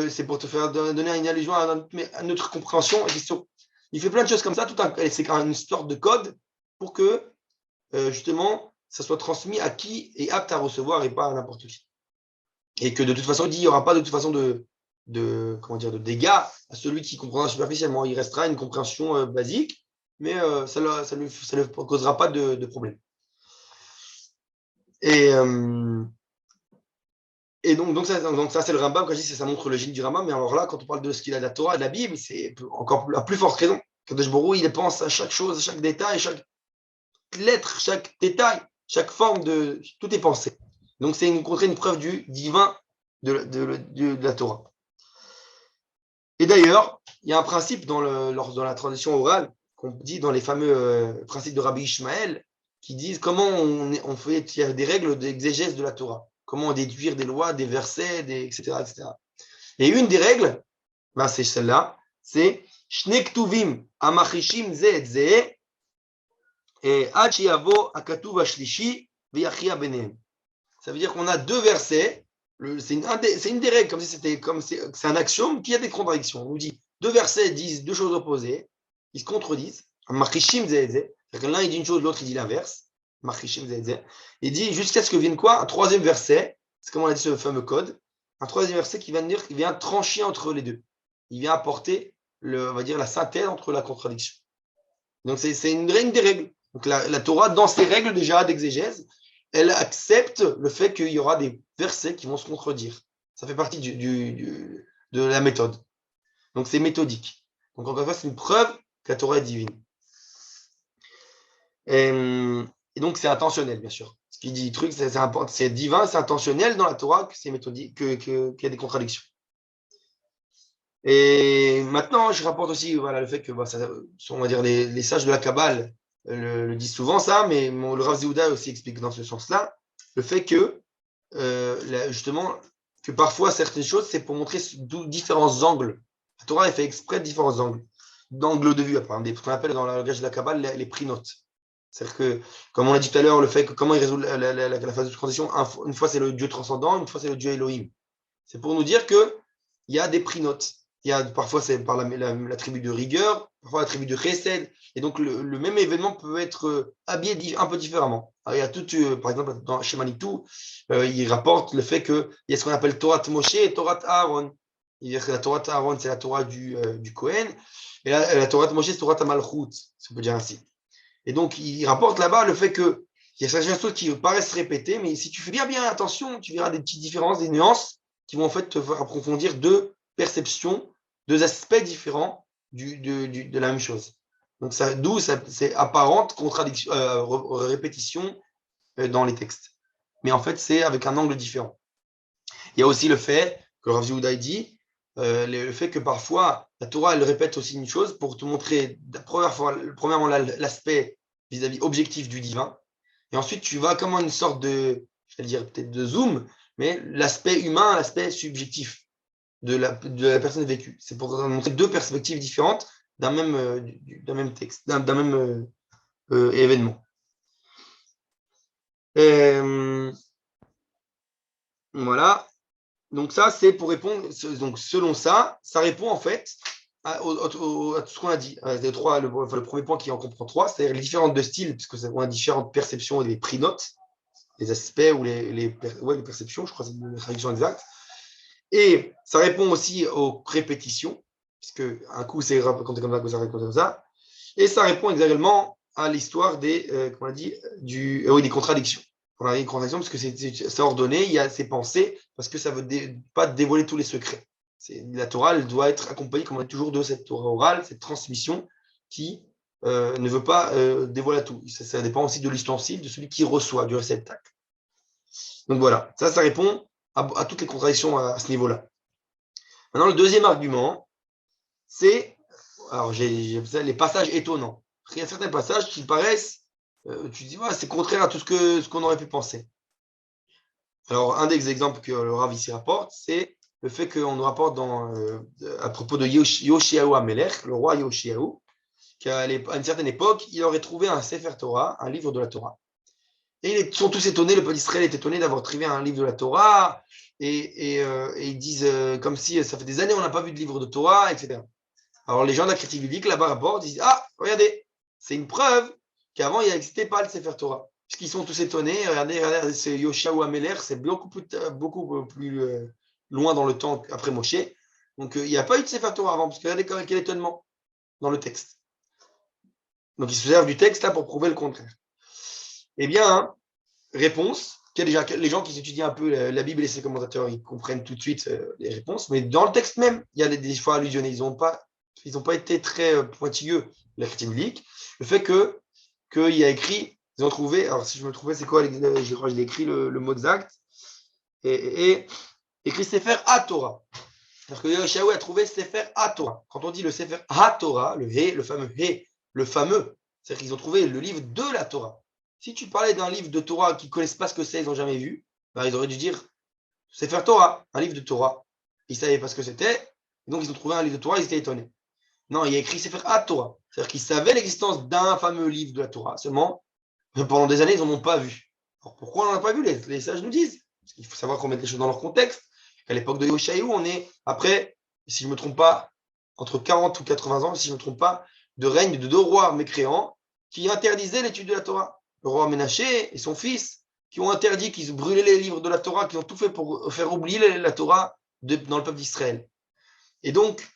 c'est pour te faire donner une allusion à notre compréhension. Il fait plein de choses comme ça, c'est quand même une sorte de code pour que, justement, ça soit transmis à qui est apte à recevoir et pas à n'importe qui. Et que de toute façon, il dit, il n'y aura pas de toute façon de dégâts à celui qui comprendra superficiellement. Il restera une compréhension basique, mais ça ne lui causera pas de problème. Et donc ça, c'est le Rambam. Quand je dis ça montre le génie du Rambam, mais alors là, quand on parle de ce qu'il a de la Torah, de la Bible, c'est encore à plus forte raison. Kadosh Baruch Hu, il pense à chaque chose, à chaque détail, chaque lettre, chaque détail, chaque forme tout est pensé. Donc c'est une preuve du divin de la Torah. Et d'ailleurs, il y a un principe dans la tradition orale qu'on dit dans les fameux principes de Rabbi Ishmael qui disent comment on fait, il y a des règles d'exégèse de la Torah, comment déduire des lois, des versets, etc., etc. Et une des règles, c'est celle-là, c'est Shne ktuvim amachishim ze et ze ad sheyavo hakatuv hashlishi v'yachia benehem. Ça veut dire qu'on a deux versets. C'est une des règles, c'est un axiome qui a des contradictions. On nous dit deux versets disent deux choses opposées, ils se contredisent. C'est-à-dire que l'un il dit une chose, l'autre il dit l'inverse. Il dit jusqu'à ce que vienne quoi? Un troisième verset, c'est comme on a dit ce fameux code, un troisième verset qui vient trancher entre les deux. Il vient apporter on va dire la synthèse entre la contradiction. Donc c'est une des règles. Donc la Torah, dans ses règles déjà d'exégèse, elle accepte le fait qu'il y aura des versets qui vont se contredire. Ça fait partie de la méthode. Donc, c'est méthodique. Donc, encore une fois, c'est une preuve que la Torah est divine. Et donc, c'est intentionnel, bien sûr. Ce qui dit truc, c'est divin, c'est intentionnel dans la Torah, que c'est méthodique, qu'il y a des contradictions. Et maintenant, je rapporte aussi le fait que, on va dire, les sages de la Kabbale le disent souvent ça, mais le Rav Zéhouda aussi explique dans ce sens-là, le fait que, justement, que parfois certaines choses, c'est pour montrer différents angles La Torah, elle fait exprès de différents d'angles de vue, par exemple, ce qu'on appelle dans le langage de la Kabbale les prinotes. C'est-à-dire que, comme on l'a dit tout à l'heure, le fait que comment il résout la phase de transition, une fois c'est le Dieu transcendant, une fois c'est le Dieu Elohim. C'est pour nous dire qu'il y a des prinotes. Parfois c'est par la tribu de rigueur, parfois la tribu de chesed. Et donc le même événement peut être habillé un peu différemment. Alors, il y a tout, par exemple, chez Manitou, il rapporte le fait qu'il y a ce qu'on appelle Torah Moshe et Torah Aaron. C'est-à-dire que la Torah Aaron, c'est la Torah du Kohen, et la Torah Moshe, c'est Torah Malchut, si on peut dire ainsi. Et donc, il rapporte là-bas le fait qu'il y a certaines choses qui paraissent se répéter, mais si tu fais bien attention, tu verras des petites différences, des nuances qui vont en fait te faire approfondir deux perceptions, deux aspects différents de la même chose. Donc, d'où c'est apparente contradiction, répétition dans les textes. Mais en fait, c'est avec un angle différent. Il y a aussi le fait que Rav Yehuda dit, le fait que parfois la Torah elle répète aussi une chose pour te montrer premièrement l'aspect vis-à-vis objectif du divin, et ensuite tu vas comme une sorte de, je vais dire peut-être de zoom, mais l'aspect humain, l'aspect subjectif de la personne vécue. C'est pour montrer deux perspectives différentes d'un même texte, d'un même événement. Voilà. Donc ça, c'est pour répondre. Donc selon ça, ça répond en fait à tout ce qu'on a dit. Le premier point qui en comprend trois, c'est-à-dire les différentes de styles, puisque on a différentes perceptions et des prix notes, les aspects ou les perceptions, je crois que c'est la traduction exacte. Et ça répond aussi aux répétitions, puisque un coup c'est raconté comme ça, un coup c'est raconté comme ça. Et ça répond également à l'histoire des, comment on a dit, des contradictions. On a une contradiction parce que c'est ordonné, il y a ses pensées, parce que ça ne veut pas dévoiler tous les secrets. La Torah, elle doit être accompagnée, comme on dit toujours, de cette Torah orale, cette transmission qui ne veut pas dévoiler tout. Ça dépend aussi de l'ustensile, de celui qui reçoit, du réceptacle. Donc voilà, ça répond à toutes les contradictions à ce niveau-là. Maintenant, le deuxième argument, c'est, alors j'ai les passages étonnants. Il y a certains passages qui paraissent, tu te dis, c'est contraire à tout ce qu'on aurait pu penser. Alors, un des exemples que le Rav ici rapporte, c'est le fait qu'on nous rapporte à propos de Yoshiaou Amelech, le roi Yoshiaou, qu'à une certaine époque, il aurait trouvé un Sefer Torah, un livre de la Torah. Et ils sont tous étonnés, le peuple d'Israël est étonné d'avoir trouvé un livre de la Torah, et ils disent comme si ça fait des années on n'a pas vu de livre de Torah, etc. Alors, les gens de la critique biblique, là-bas, rapportent, ils disent, regardez, c'est une preuve qu'avant, il n'existait pas le Sefer Torah. Puisqu'ils sont tous étonnés, regardez, c'est Yoshiaou Amelech, c'est beaucoup plus loin dans le temps après Moshe. Donc, il n'y a pas eu de Sefer Torah avant, parce que regardez quel étonnement dans le texte. Donc, ils se servent du texte là pour prouver le contraire. Eh bien, réponse, les gens qui étudient un peu la Bible et ses commentateurs, ils comprennent tout de suite les réponses, mais dans le texte même, il y a des fois allusionnés. Ils n'ont pas été très pointilleux, la critique biblique. Le fait qu'il y a écrit, ils ont trouvé, alors si je me trouvais, c'est quoi, je crois que j'ai écrit le mot exact, et écrit Sefer HaTorah. C'est-à-dire que Yoshiaou a trouvé Sefer HaTorah. Quand on dit le Sefer HaTorah, le fameux, c'est-à-dire qu'ils ont trouvé le livre de la Torah. Si tu parlais d'un livre de Torah qu'ils ne connaissent pas ce que c'est, ils n'ont jamais vu, ils auraient dû dire Sefer Torah, un livre de Torah. Ils ne savaient pas ce que c'était, donc ils ont trouvé un livre de Torah, ils étaient étonnés. Non, il y a écrit Sefer HaTorah. C'est-à-dire qu'ils savaient l'existence d'un fameux livre de la Torah. Seulement, pendant des années, ils n'en ont pas vu. Alors pourquoi on n'en a pas vu? Les sages nous disent. Parce qu'il faut savoir qu'on met les choses dans leur contexte. À l'époque de Yoshiaou, on est après, si je ne me trompe pas, entre 40 ou 80 ans, si je ne me trompe pas, de règne de deux rois mécréants qui interdisaient l'étude de la Torah. Le roi Ménaché et son fils, qui ont interdit, qui brûlaient les livres de la Torah, qui ont tout fait pour faire oublier la Torah dans le peuple d'Israël. Et donc,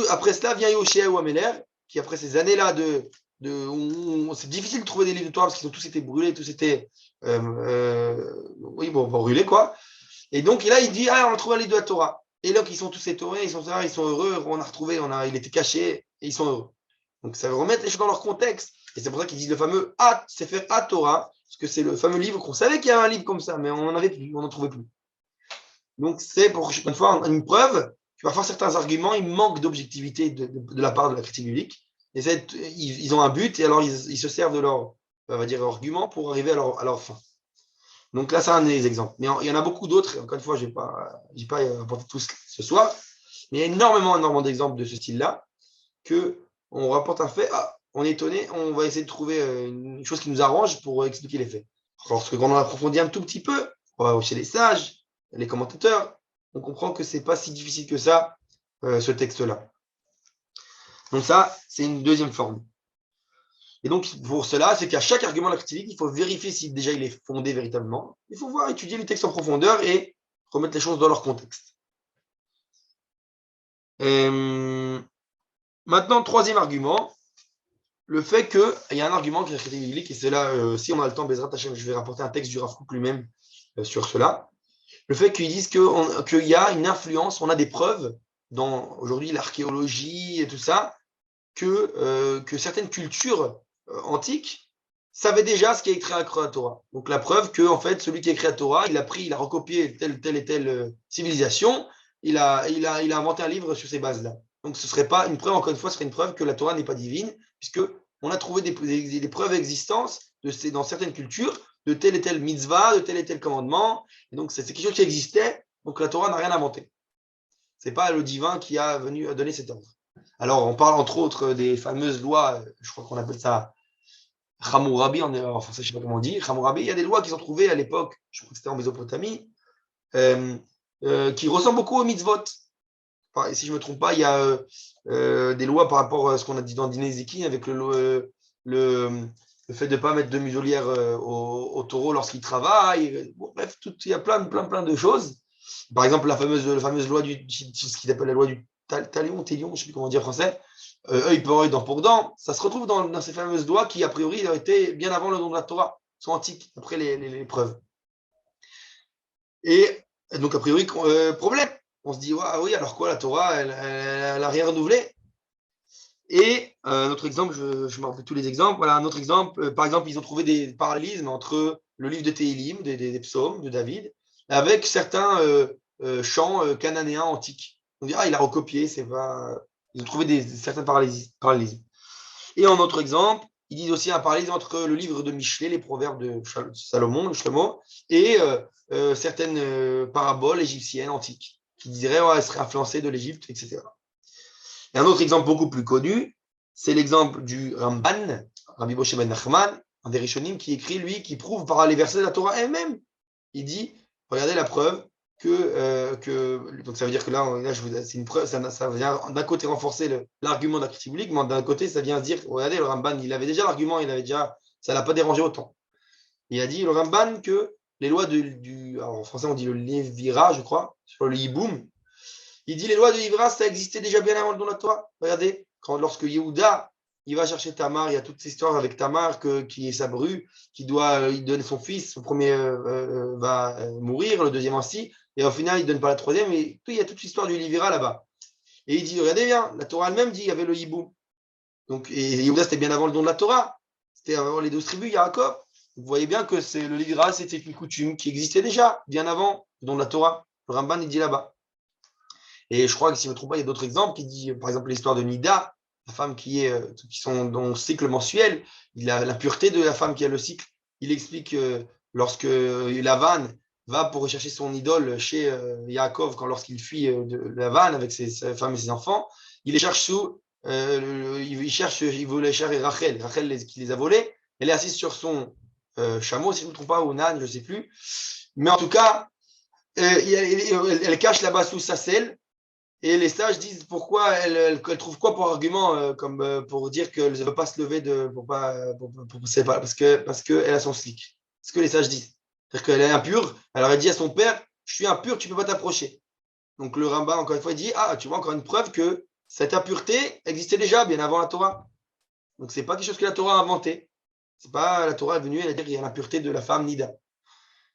après cela vient Yoshiaou Amelech, qui après ces années-là c'est difficile de trouver des livres de Torah parce qu'ils ont tous été brûlés, tous été brûlés, quoi. Et donc là, il dit, on a trouvé un livre de la Torah. Et donc, ils sont tous étonnés, ils sont heureux, on a retrouvé, il était caché, et ils sont heureux. Donc, ça veut remettre les choses dans leur contexte. Et c'est pour ça qu'ils disent le fameux Sefer HaTorah, parce que c'est le fameux livre qu'on savait qu'il y avait un livre comme ça, mais on n'en avait plus, on n'en trouvait plus. Donc, c'est pour une fois une preuve que parfois certains arguments, ils manquent d'objectivité de la part de la critique biblique. Et ils ont un but, et alors ils se servent de leur argument pour arriver à leur fin. Donc là, c'est un des exemples. Mais il y en a beaucoup d'autres. Encore une fois, je n'ai pas apporté tous ce soir. Mais il y a énormément d'exemples de ce style-là, qu'on rapporte un fait, on est étonné, on va essayer de trouver une chose qui nous arrange pour expliquer les faits. Lorsque quand on approfondit un tout petit peu, on va chez les sages, les commentateurs, on comprend que c'est pas si difficile que ça, ce texte-là. Donc ça, c'est une deuxième forme. Et donc, pour cela, c'est qu'à chaque argument de la critique, il faut vérifier si déjà il est fondé véritablement. Il faut voir, étudier le texte en profondeur et remettre les choses dans leur contexte. Maintenant, troisième argument, le fait qu'il y a un argument qui est la critique biblique, et c'est là, si on a le temps, Bezrat Hashem, je vais rapporter un texte du Rav Kook lui-même sur cela. Le fait qu'ils disent qu'il y a une influence, on a des preuves dans aujourd'hui l'archéologie et tout ça, que certaines cultures antiques savaient déjà ce qui est écrit à la Torah. Donc la preuve que en fait, celui qui a écrit la Torah, il a recopié telle et telle civilisation, il a inventé un livre sur ces bases-là. Donc ce serait pas une preuve, encore une fois, ce serait une preuve que la Torah n'est pas divine, puisque on a trouvé des preuves d'existence dans certaines cultures de tel et tel mitzvah, de tel et tel commandement. Et donc c'est quelque chose qui existait, donc la Torah n'a rien inventé. C'est pas le divin qui a venu donner cet ordre. Alors, on parle entre autres des fameuses lois, je crois qu'on appelle ça Hammurabi, en français, je ne sais pas comment on dit. Hammurabi, il y a des lois qui sont trouvées à l'époque, je crois que c'était en Mésopotamie, qui ressemblent beaucoup aux mitzvot. Enfin, si je ne me trompe pas, il y a des lois par rapport à ce qu'on a dit dans Dîner Ziki, avec le fait de ne pas mettre de muselière au taureau lorsqu'il travaille. Bon, bref, il y a plein de choses. Par exemple, la fameuse loi ce qu'ils appellent la loi du talion, je ne sais plus comment dire en français, œil pour œil, dent pour dent, ça se retrouve dans ces fameuses lois qui, a priori, ont été bien avant le nom de la Torah, sont antiques, après les preuves. Et donc, a priori, problème. On se dit, oui, alors quoi, la Torah, elle n'a rien renouvelé. Et un autre exemple, je me rappelle tous les exemples, voilà, un autre exemple, par exemple, ils ont trouvé des parallélismes entre le livre de Téhilim, des psaumes de David, avec certains chants cananéens antiques. On dit, il a recopié, c'est pas. Ils ont trouvé certains parallélismes. Et en autre exemple, ils disent aussi un parallélisme entre le livre de Michelet, les proverbes de Salomon, de Shlomo, et certaines paraboles égyptiennes antiques, qui diraient elles seraient influencées de l'Égypte, etc. Et un autre exemple beaucoup plus connu, c'est l'exemple du Ramban, Rabbi Moshe ben Nachman, un des Rishonim, qui écrit, lui, qui prouve par les versets de la Torah elle-même. Il dit, regardez la preuve, donc ça veut dire que là c'est une preuve, ça vient d'un côté renforcer l'argument de la critique biblique, mais d'un côté, ça vient se dire, regardez, le Ramban, il avait déjà l'argument, ça ne l'a pas dérangé autant. Il a dit, le Ramban, que les lois alors en français, on dit le Lévira, je crois, sur le Yiboum, il dit les lois de Ivra, ça existait déjà bien avant le don de la Torah. Regardez, lorsque Yehuda, il va chercher Tamar, il y a toute cette histoire avec Tamar qui est sa bru, qui doit il donner son fils, son premier va mourir, le deuxième ainsi, et au final, il ne donne pas la troisième, et puis il y a toute l'histoire du Livira là-bas. Et il dit, regardez bien, la Torah elle-même dit, il y avait le Yiboum. Donc, et Yehuda, c'était bien avant le don de la Torah, c'était avant les 12 tribus, Yaakov. Vous voyez bien que le Livira, c'était une coutume qui existait déjà, bien avant le don de la Torah. Le Ramban, il dit là-bas. Et je crois que si je ne me trompe pas, il y a d'autres exemples qui disent, par exemple, l'histoire de Nida, la femme qui sont dans le cycle mensuel, la pureté de la femme qui a le cycle. Il explique lorsque Lavan va pour rechercher son idole chez Yaakov, lorsqu'il fuit de Lavan avec sa femme et ses enfants, il les cherche il voulait chercher Rachel qui les a volés. Elle est assise sur son chameau, si je ne me trompe pas, ou nan, je ne sais plus. Mais en tout cas, elle cache là-bas sous sa selle. Et les sages disent pourquoi elle trouve quoi pour argument pour dire qu'elle ne veut pas se lever parce qu'elle a son slick. C'est ce que les sages disent. C'est-à-dire qu'elle est impure. Elle aurait dit à son père, je suis impure, tu ne peux pas t'approcher. Donc le Rambam, encore une fois, il dit, tu vois encore une preuve que cette impureté existait déjà bien avant la Torah. Donc ce n'est pas quelque chose que la Torah a inventé. C'est pas la Torah est venue, elle a dit qu'il y a l'impureté de la femme Nida.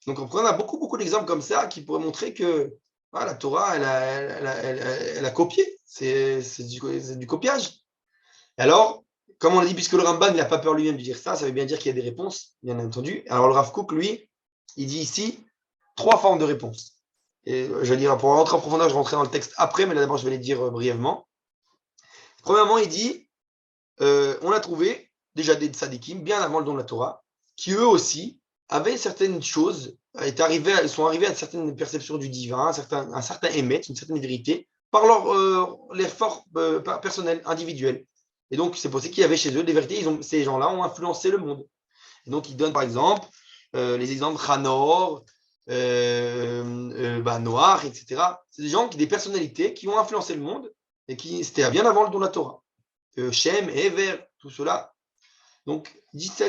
Donc on a beaucoup d'exemples comme ça qui pourraient montrer que la Torah, elle a copié. C'est du copiage. Et alors, comme on l'a dit, puisque le Ramban n'a pas peur lui-même de dire ça veut bien dire qu'il y a des réponses, bien entendu. Alors le Rav Kook, lui, il dit ici 3 formes de réponses. Et je vais dire, pour rentrer en profondeur, je rentrerai dans le texte après, mais là d'abord, je vais les dire brièvement. Premièrement, il dit, on a trouvé déjà des tzadikim, bien avant le don de la Torah, qui eux aussi avaient certaines choses, ils sont arrivés à certaines perceptions du divin, un certain émet, une certaine vérité, par l'effort personnel, individuel. Et donc, c'est possible qu'il y avait chez eux des vérités. Ces gens-là ont influencé le monde. Et donc, ils donnent par exemple les exemples Hanor, Noir, etc. C'est des personnalités qui ont influencé le monde et qui, c'était bien avant le don de la Torah. Shem, Ever, tout cela. Donc,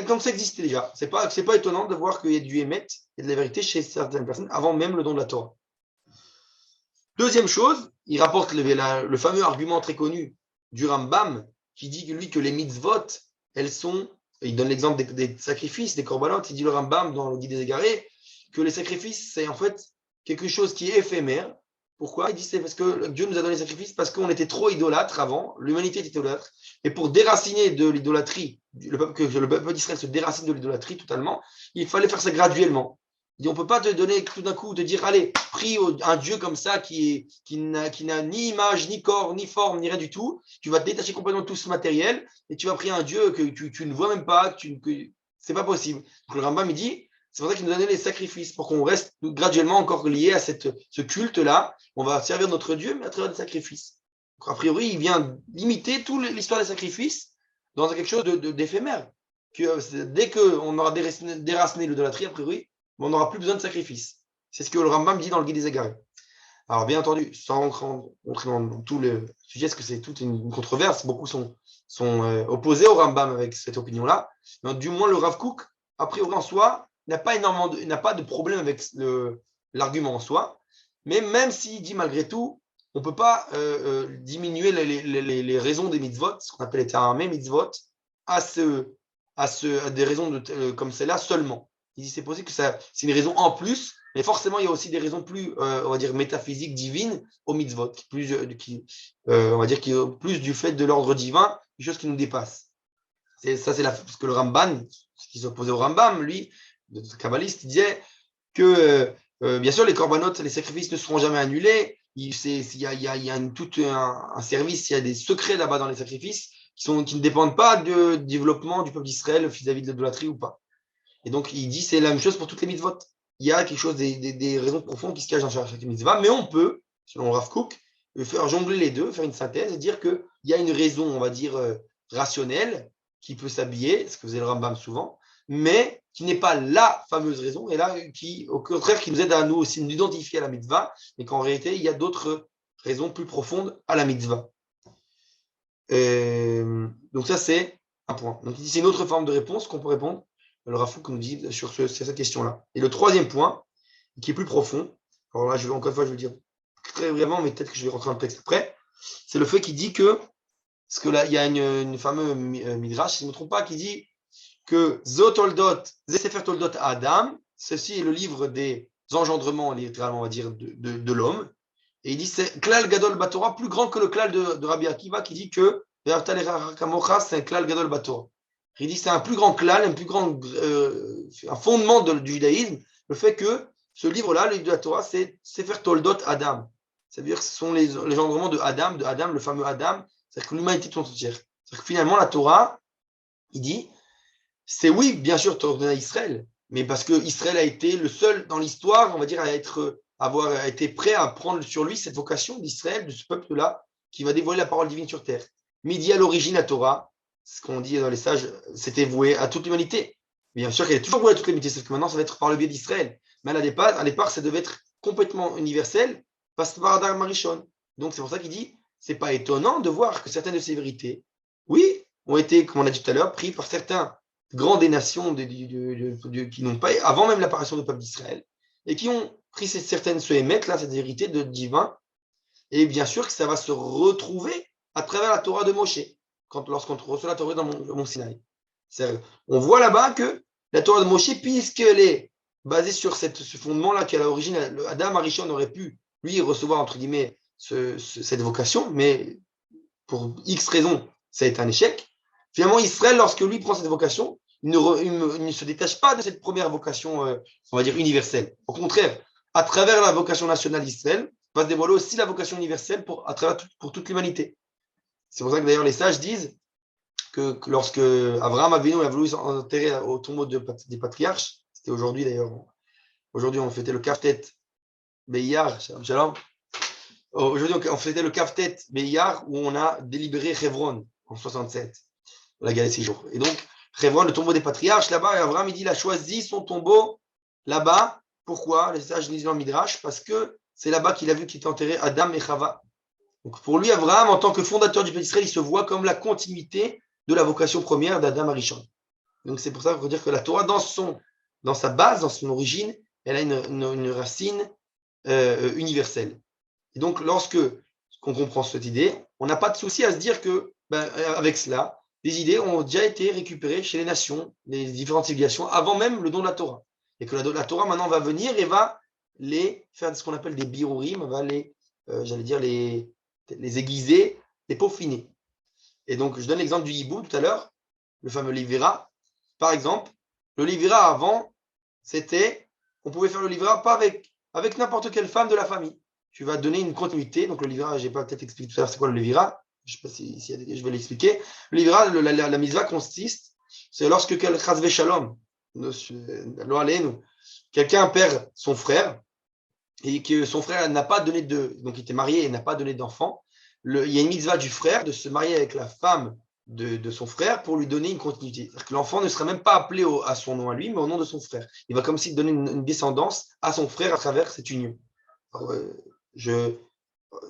comme ça existait déjà. C'est pas étonnant de voir qu'il y a du émet et de la vérité chez certaines personnes avant même le don de la Torah. Deuxième chose, il rapporte le fameux argument très connu du Rambam qui dit que les mitzvot, elles sont, il donne l'exemple des sacrifices, des corbanotes, il dit le Rambam dans le Guide des Égarés que les sacrifices, c'est en fait quelque chose qui est éphémère. Pourquoi? Il dit c'est parce que Dieu nous a donné les sacrifices parce qu'on était trop idolâtres avant, l'humanité était idolâtre, et pour déraciner de l'idolâtrie, que le peuple d'Israël se déracine de l'idolâtrie totalement, il fallait faire ça graduellement. Il dit, on ne peut pas te donner tout d'un coup, te dire, allez, prie un Dieu comme ça qui n'a ni image, ni corps, ni forme, ni rien du tout. Tu vas te détacher complètement de tout ce matériel et tu vas prier un Dieu que tu ne vois même pas, c'est pas possible. Donc le Rambam, il dit, c'est pour ça qu'il nous a donné les sacrifices, pour qu'on reste graduellement encore lié à ce culte-là. On va servir notre Dieu, mais à travers des sacrifices. Donc, a priori, il vient limiter toute l'histoire des sacrifices dans quelque chose d'éphémère. Dès qu'on aura déraciné l'idolâtrie, a priori, on n'aura plus besoin de sacrifice. C'est ce que le Rambam dit dans le Guide des Égarés. Alors, bien entendu, sans rentrer dans tout le sujet, parce que c'est toute une controverse, beaucoup sont opposés au Rambam avec cette opinion-là. Mais du moins, le Rav Kook, a priori en soi, n'a pas de problème avec l'argument en soi. Mais même s'il dit malgré tout, on ne peut pas diminuer les raisons des mitzvot, ce qu'on appelle les taramé mitzvot, à des raisons comme celle-là seulement. Il dit c'est possible que c'est une raison en plus, mais forcément il y a aussi des raisons plus, on va dire, métaphysiques, divines aux mitzvot, on va dire qui est plus du fait de l'ordre divin, des choses qui nous dépassent. Parce que le Ramban, ce qui s'opposait au Rambam, lui, de kabbaliste, il disait que bien sûr les corbanotes, les sacrifices ne seront jamais annulés. Il y a tout un service, il y a des secrets là-bas dans les sacrifices qui ne dépendent pas du développement du peuple d'Israël vis-à-vis de l'idolâtrie ou pas. Et donc, il dit c'est la même chose pour toutes les mitzvot. Il y a quelque chose, des raisons profondes qui se cachent dans chaque mitzvah, mais on peut, selon Rav Kook, faire jongler les deux, faire une synthèse et dire qu'il y a une raison, on va dire, rationnelle qui peut s'habiller, ce que faisait le Rambam souvent, mais qui n'est pas la fameuse raison, et là, au contraire, qui nous aide à nous aussi nous identifier à la mitzvah, mais qu'en réalité, il y a d'autres raisons plus profondes à la mitzvah. Donc ça, c'est un point. Donc c'est une autre forme de réponse qu'on peut répondre. Le Rav Kook nous dit sur cette question-là. Et le troisième point, qui est plus profond, alors là, encore une fois, je vais le dire très brièvement, mais peut-être que je vais rentrer dans le texte après, c'est le fait qu'il dit que, parce que là, il y a une fameuse midrash, si je ne me trompe pas, qui dit que Zotoldot, Sefer Toldot Adam, ceci est le livre des engendrements, littéralement, on va dire, de l'homme. Et il dit c'est Klal Gadol Batora, plus grand que le Klal de Rabbi Akiva, qui dit que c'est un Klal Gadol Batora. Il dit c'est un plus grand Klal, un fondement du judaïsme, le fait que ce livre-là, le livre de la Torah, c'est Sefer Toldot Adam. C'est-à-dire que ce sont les engendrements de Adam, le fameux Adam, c'est-à-dire que l'humanité tout entière. C'est-à-dire que finalement, la Torah, il dit, c'est oui, bien sûr, ordonné à Israël, mais parce que Israël a été le seul dans l'histoire, on va dire, avoir été prêt à prendre sur lui cette vocation d'Israël, de ce peuple-là, qui va dévoiler la parole divine sur terre. Mais il dit à l'origine, la Torah, ce qu'on dit dans les sages, c'était voué à toute l'humanité. Bien sûr qu'elle est toujours vouée à toute l'humanité, sauf que maintenant, ça va être par le biais d'Israël. Mais à départ, ça devait être complètement universel, par Adam Marichon. Donc c'est pour ça qu'il dit, c'est pas étonnant de voir que certaines de ces vérités, oui, ont été, comme on a dit tout à l'heure, prises par certains grands des nations qui n'ont pas, avant même l'apparition du peuple d'Israël, et qui ont pris certaines se émettre là, cette vérité de divin, et bien sûr que ça va se retrouver à travers la Torah de Moshe, lorsqu'on reçoit la Torah dans le mont Sinaï. On voit là-bas que la Torah de Moshe, puisqu'elle est basée sur ce fondement-là, qu'à l'origine, Adam Arishon aurait pu, lui, recevoir, entre guillemets, cette vocation, mais pour X raisons, ça a été un échec. Finalement, Israël, lorsque lui prend cette vocation, il ne se détache pas de cette première vocation, on va dire, universelle. Au contraire, à travers la vocation nationale d'Israël, va se dévoiler aussi la vocation universelle pour toute l'humanité. C'est pour ça que d'ailleurs les sages disent que lorsque Abraham Avinu a voulu s'enterrer au tombeau des patriarches, c'était aujourd'hui d'ailleurs, aujourd'hui on fêtait le Kaftet Beiyar, shalom, Aujourd'hui, on faisait le Kaftet Beiyar où on a délibéré Hebron en 67, la guerre des 6 jours. Et donc, Hebron, le tombeau des patriarches, là-bas, et Abraham, il a choisi son tombeau là-bas. Pourquoi? Les sages disent dans le Midrash, parce que c'est là-bas qu'il a vu qu'il était enterré Adam et Chava. Donc, pour lui, Abraham, en tant que fondateur du peuple d'Israël, il se voit comme la continuité de la vocation première d'Adam Arishon. Donc, c'est pour ça qu'on peut dire que la Torah, dans sa base, dans son origine, elle a une racine universelle. Et donc, lorsque on comprend cette idée, on n'a pas de souci à se dire que, avec cela, des idées ont déjà été récupérées chez les nations, les différentes civilisations, avant même le don de la Torah. Et que la Torah, maintenant, va venir et va les faire ce qu'on appelle des birurim, va les, les aiguiser, les peaufiner. Et donc, je donne l'exemple du hibou tout à l'heure, le fameux livira. Par exemple, le livira avant, on pouvais faire le livira pas avec n'importe quelle femme de la famille. Tu vas donner une continuité. Donc, le livira, je n'ai pas peut-être expliqué tout à l'heure c'est quoi le livira. Je ne sais pas si je vais l'expliquer. Le livira, la mitzvah consiste, c'est lorsque chasvé shalom, quelqu'un perd son frère et que son frère n'a pas donné donc il était marié et n'a pas donné d'enfant. Il y a une mitzvah du frère de se marier avec la femme de son frère pour lui donner une continuité. C'est-à-dire que l'enfant ne sera même pas appelé à son nom à lui, mais au nom de son frère. Il va comme s'il donnait une descendance à son frère à travers cette union. Alors,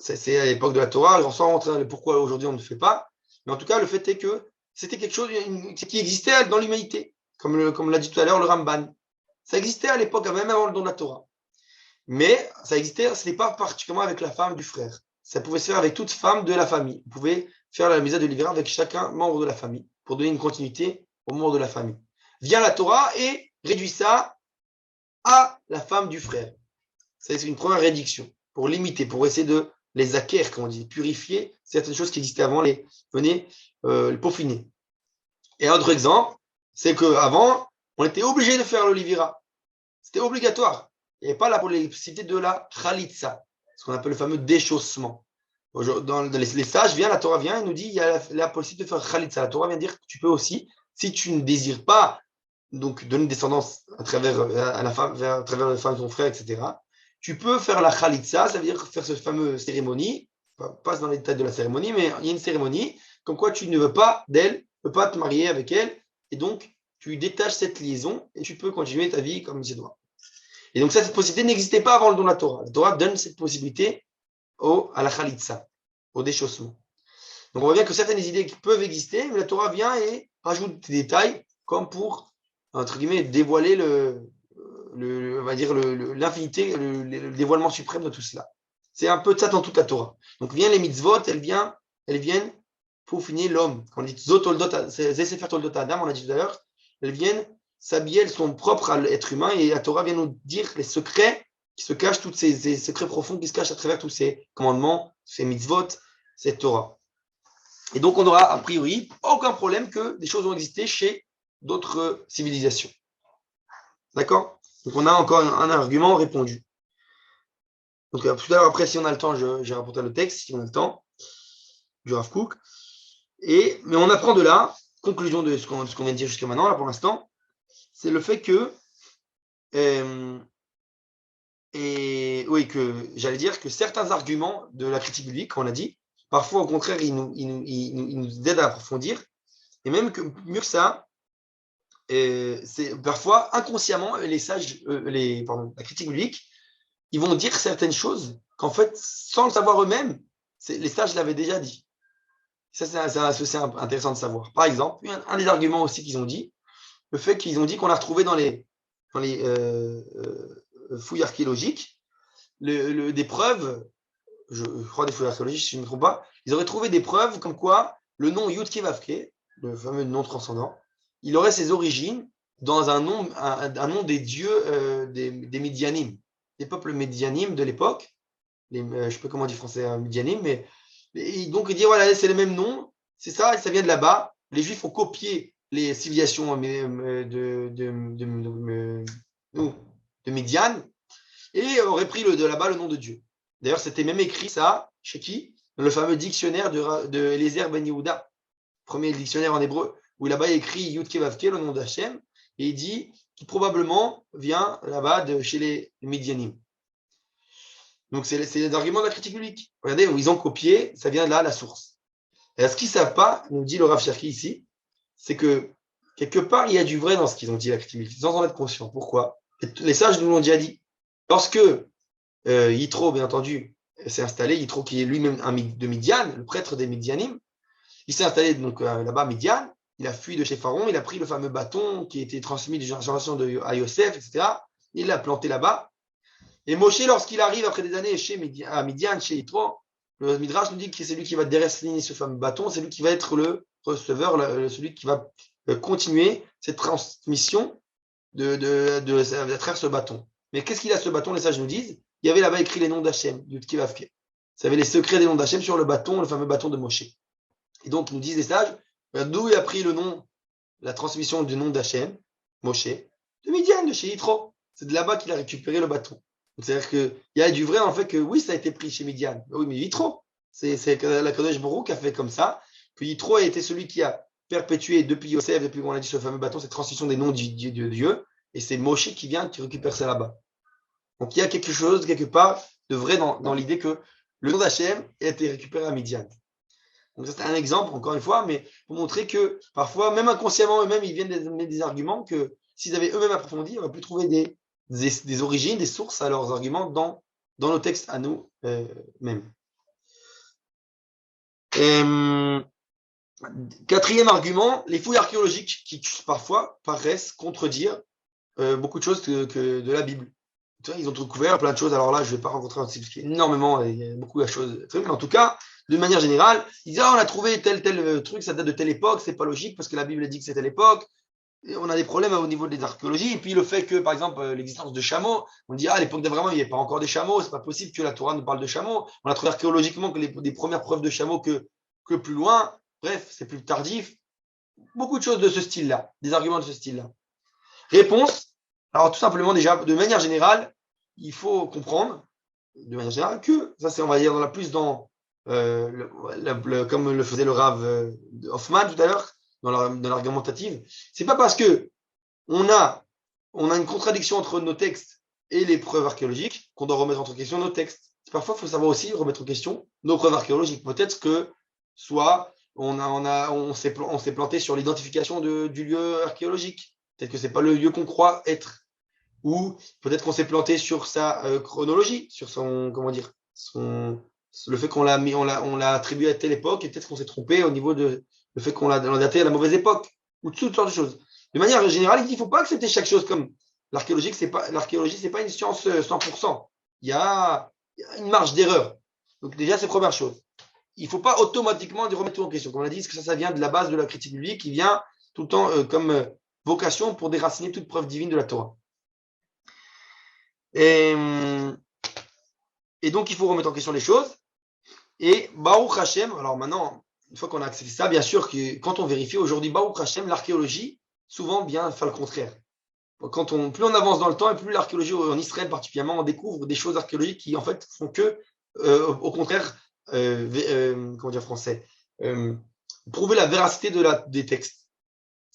c'est à l'époque de la Torah, on s'en rentrer pourquoi aujourd'hui on ne le fait pas, mais en tout cas le fait est que c'était quelque chose qui existait dans l'humanité, comme l'a dit tout à l'heure le Ramban. Ça existait à l'époque, même avant le don de la Torah. Mais ça existait, ce n'est pas particulièrement avec la femme du frère. Ça pouvait se faire avec toute femme de la famille. Vous pouvez faire la mitzvah de livra avec chacun membre de la famille pour donner une continuité aux membres de la famille. Vient la Torah et réduit ça à la femme du frère. C'est une première réduction pour limiter, pour essayer de les acquérir, comme on dit, purifier certaines choses qui existaient avant, les peaufiner. Et un autre exemple, c'est qu'avant, on était obligé de faire le livra. C'était obligatoire. Il n'y avait pas la possibilité de la khalitsa, ce qu'on appelle le fameux déchaussement. Dans les sages, la Torah vient et nous dit il y a la possibilité de faire khalitsa. La Torah vient dire que tu peux aussi, si tu ne désires pas donc donner une descendance à travers la femme de ton frère, etc., tu peux faire la khalitsa, ça veut dire faire cette fameuse cérémonie. On passe dans les détails de la cérémonie, mais il y a une cérémonie comme quoi tu ne veux pas d'elle, tu ne peux pas te marier avec elle, et donc tu détaches cette liaison et tu peux continuer ta vie comme il se doit. Et donc, cette possibilité n'existait pas avant le don de la Torah. La Torah donne cette possibilité à la khalitsa, au déchaussement. Donc, on voit bien que certaines idées peuvent exister, mais la Torah vient et rajoute des détails, comme pour, entre guillemets, dévoiler l'infinité, le dévoilement suprême de tout cela. C'est un peu de ça dans toute la Torah. Donc, vient les mitzvot, elles viennent pour finir l'homme. Quand on dit Zot Toldot, c'est Sefer Toldot Adam, on a dit tout à l'heure, elles viennent s'habiller, elles sont propres à l'être humain et la Torah vient nous dire les secrets qui se cachent, tous ces secrets profonds qui se cachent à travers tous ces commandements, ces mitzvot, cette Torah. Et donc on n'aura a priori aucun problème que des choses ont existé chez d'autres civilisations. D'accord? Donc on a encore un argument répondu. Donc tout à l'heure, après, si on a le temps, j'ai rapporté le texte, si on a le temps, du Rav Kook. Mais on apprend de là, conclusion de ce qu'on vient de dire jusqu'à maintenant, là pour l'instant, c'est le fait que, que j'allais dire que certains arguments de la critique biblique, on l'a dit, parfois au contraire, ils nous aident à approfondir, et même que mieux que ça, c'est parfois inconsciemment, les sages, la critique biblique, ils vont dire certaines choses qu'en fait, sans le savoir eux-mêmes, les sages l'avaient déjà dit. Ça, c'est intéressant de savoir. Par exemple, un des arguments aussi qu'ils ont dit, le fait qu'ils ont dit qu'on a retrouvé dans les fouilles archéologiques des preuves, je crois des fouilles archéologiques, si je ne me trompe pas, ils auraient trouvé des preuves comme quoi le nom Yud-Kevavke, le fameux nom transcendant, il aurait ses origines dans un nom des dieux des Médianim, des peuples Médianim de l'époque. Je ne sais pas comment on dit français Médianim, mais donc il dit voilà, c'est le même nom, c'est ça, et ça vient de là-bas. Les Juifs ont copié les civilisations de Médiane et auraient pris de là-bas le nom de Dieu. D'ailleurs, c'était même écrit ça, chez qui? Dans le fameux dictionnaire de Eliezer Ben Yehuda, premier dictionnaire en hébreu, où là-bas il écrit Yud Kevavke, le nom d'Hachem, et il dit qu'il probablement vient là-bas chez les Médianim. Donc, c'est les arguments de la critique biblique. Regardez, ils ont copié, ça vient de là, la source. Et ce qu'ils ne savent pas, nous dit le Rav Cherki ici, c'est que quelque part, il y a du vrai dans ce qu'ils ont dit, la critique biblique, sans en être conscient. Pourquoi? Les sages nous l'ont déjà dit. Lorsque Yitro, bien entendu, s'est installé, Yitro qui est lui-même un de Midian, le prêtre des Midianim, il s'est installé donc là-bas à Midian, il a fui de chez Pharaon, il a pris le fameux bâton qui a été transmis de génération à Yosef, etc. Il l'a planté là-bas. Et Moshe, lorsqu'il arrive après des années à Midian, chez Yitro, le Midrash nous dit que c'est lui qui va déraciner ce fameux bâton, c'est lui qui va être le receveur, celui qui va continuer cette transmission de travers ce bâton. Mais qu'est-ce qu'il a ce bâton? Les sages nous disent, il y avait là-bas écrit les noms d'Hachem, du Tkivavke. Ça avait les secrets des noms d'Hachem sur le bâton, le fameux bâton de Moshe. Et donc, nous disent les sages, d'où il a pris le nom, la transmission du nom d'Hachem, Moshe, de Midian, de chez Yitro. C'est de là-bas qu'il a récupéré le bâton. C'est-à-dire qu'il y a du vrai en fait que oui, ça a été pris chez Midian. Oui, mais Yitro. C'est la Kadosh Baruch qui a fait comme ça, que Yitro a été celui qui a perpétué depuis Yosef, depuis qu'on a dit ce fameux bâton, cette transmission des noms de Dieu. Et c'est Moshe qui vient, qui récupère ça là-bas. Donc il y a quelque chose, quelque part, de vrai dans l'idée que le nom d'Hachem a été récupéré à Midian. Donc ça, c'est un exemple, encore une fois, mais pour montrer que parfois, même inconsciemment eux-mêmes, ils viennent donner des arguments que s'ils avaient eux-mêmes approfondi, on aurait pu trouver des origines, des sources à leurs arguments dans nos textes à nous mêmes. Quatrième argument, les fouilles archéologiques qui parfois paraissent contredire beaucoup de choses que de la Bible. Tu vois, ils ont découvert plein de choses. Alors là, je ne vais pas rencontrer énormément, il y a beaucoup de choses. Mais en tout cas, de manière générale, ils disent on a trouvé tel truc, ça date de telle époque, c'est pas logique parce que la Bible dit que c'est telle époque. Et on a des problèmes au niveau des archéologies. Et puis le fait que, par exemple, l'existence de chameaux, on dit à l'époque d'Abraham, il n'y avait pas encore des chameaux, c'est pas possible que la Torah nous parle de chameaux. On a trouvé archéologiquement que des premières preuves de chameaux que plus loin. Bref, c'est plus tardif. Beaucoup de choses de ce style-là, des arguments de ce style-là. Réponse. Alors tout simplement déjà, de manière générale, il faut comprendre, de manière générale, que ça c'est on va dire dans comme le faisait le Rav Hoffman tout à l'heure, dans l'argumentative, c'est pas parce que on a une contradiction entre nos textes et les preuves archéologiques qu'on doit remettre en question nos textes. Parfois, il faut savoir aussi remettre en question nos preuves archéologiques. Peut-être que soit on s'est planté sur l'identification du lieu archéologique. Peut-être que c'est pas le lieu qu'on croit être. Ou peut-être qu'on s'est planté sur sa chronologie, sur son, comment dire, le fait qu'on l'a attribué à telle époque, et peut-être qu'on s'est trompé au niveau de le fait qu'on l'a daté à la mauvaise époque, ou toutes sortes de choses. De manière générale, il ne faut pas accepter chaque chose comme l'archéologie, c'est pas une science 100%. Il y a une marge d'erreur. Donc déjà, c'est la première chose. Il ne faut pas automatiquement remettre tout en question. Comme on a dit, que ça vient de la base de la critique biblique, qui vient tout le temps comme vocation pour déraciner toute preuve divine de la Torah. Et donc, il faut remettre en question les choses. Et Baruch Hashem, alors maintenant, une fois qu'on a accepté ça, bien sûr que quand on vérifie aujourd'hui, Baruch Hashem, l'archéologie, souvent vient faire le contraire. Plus on avance dans le temps et plus l'archéologie en Israël particulièrement, on découvre des choses archéologiques qui en fait font que, au contraire, comment dire en français, prouver la véracité des textes.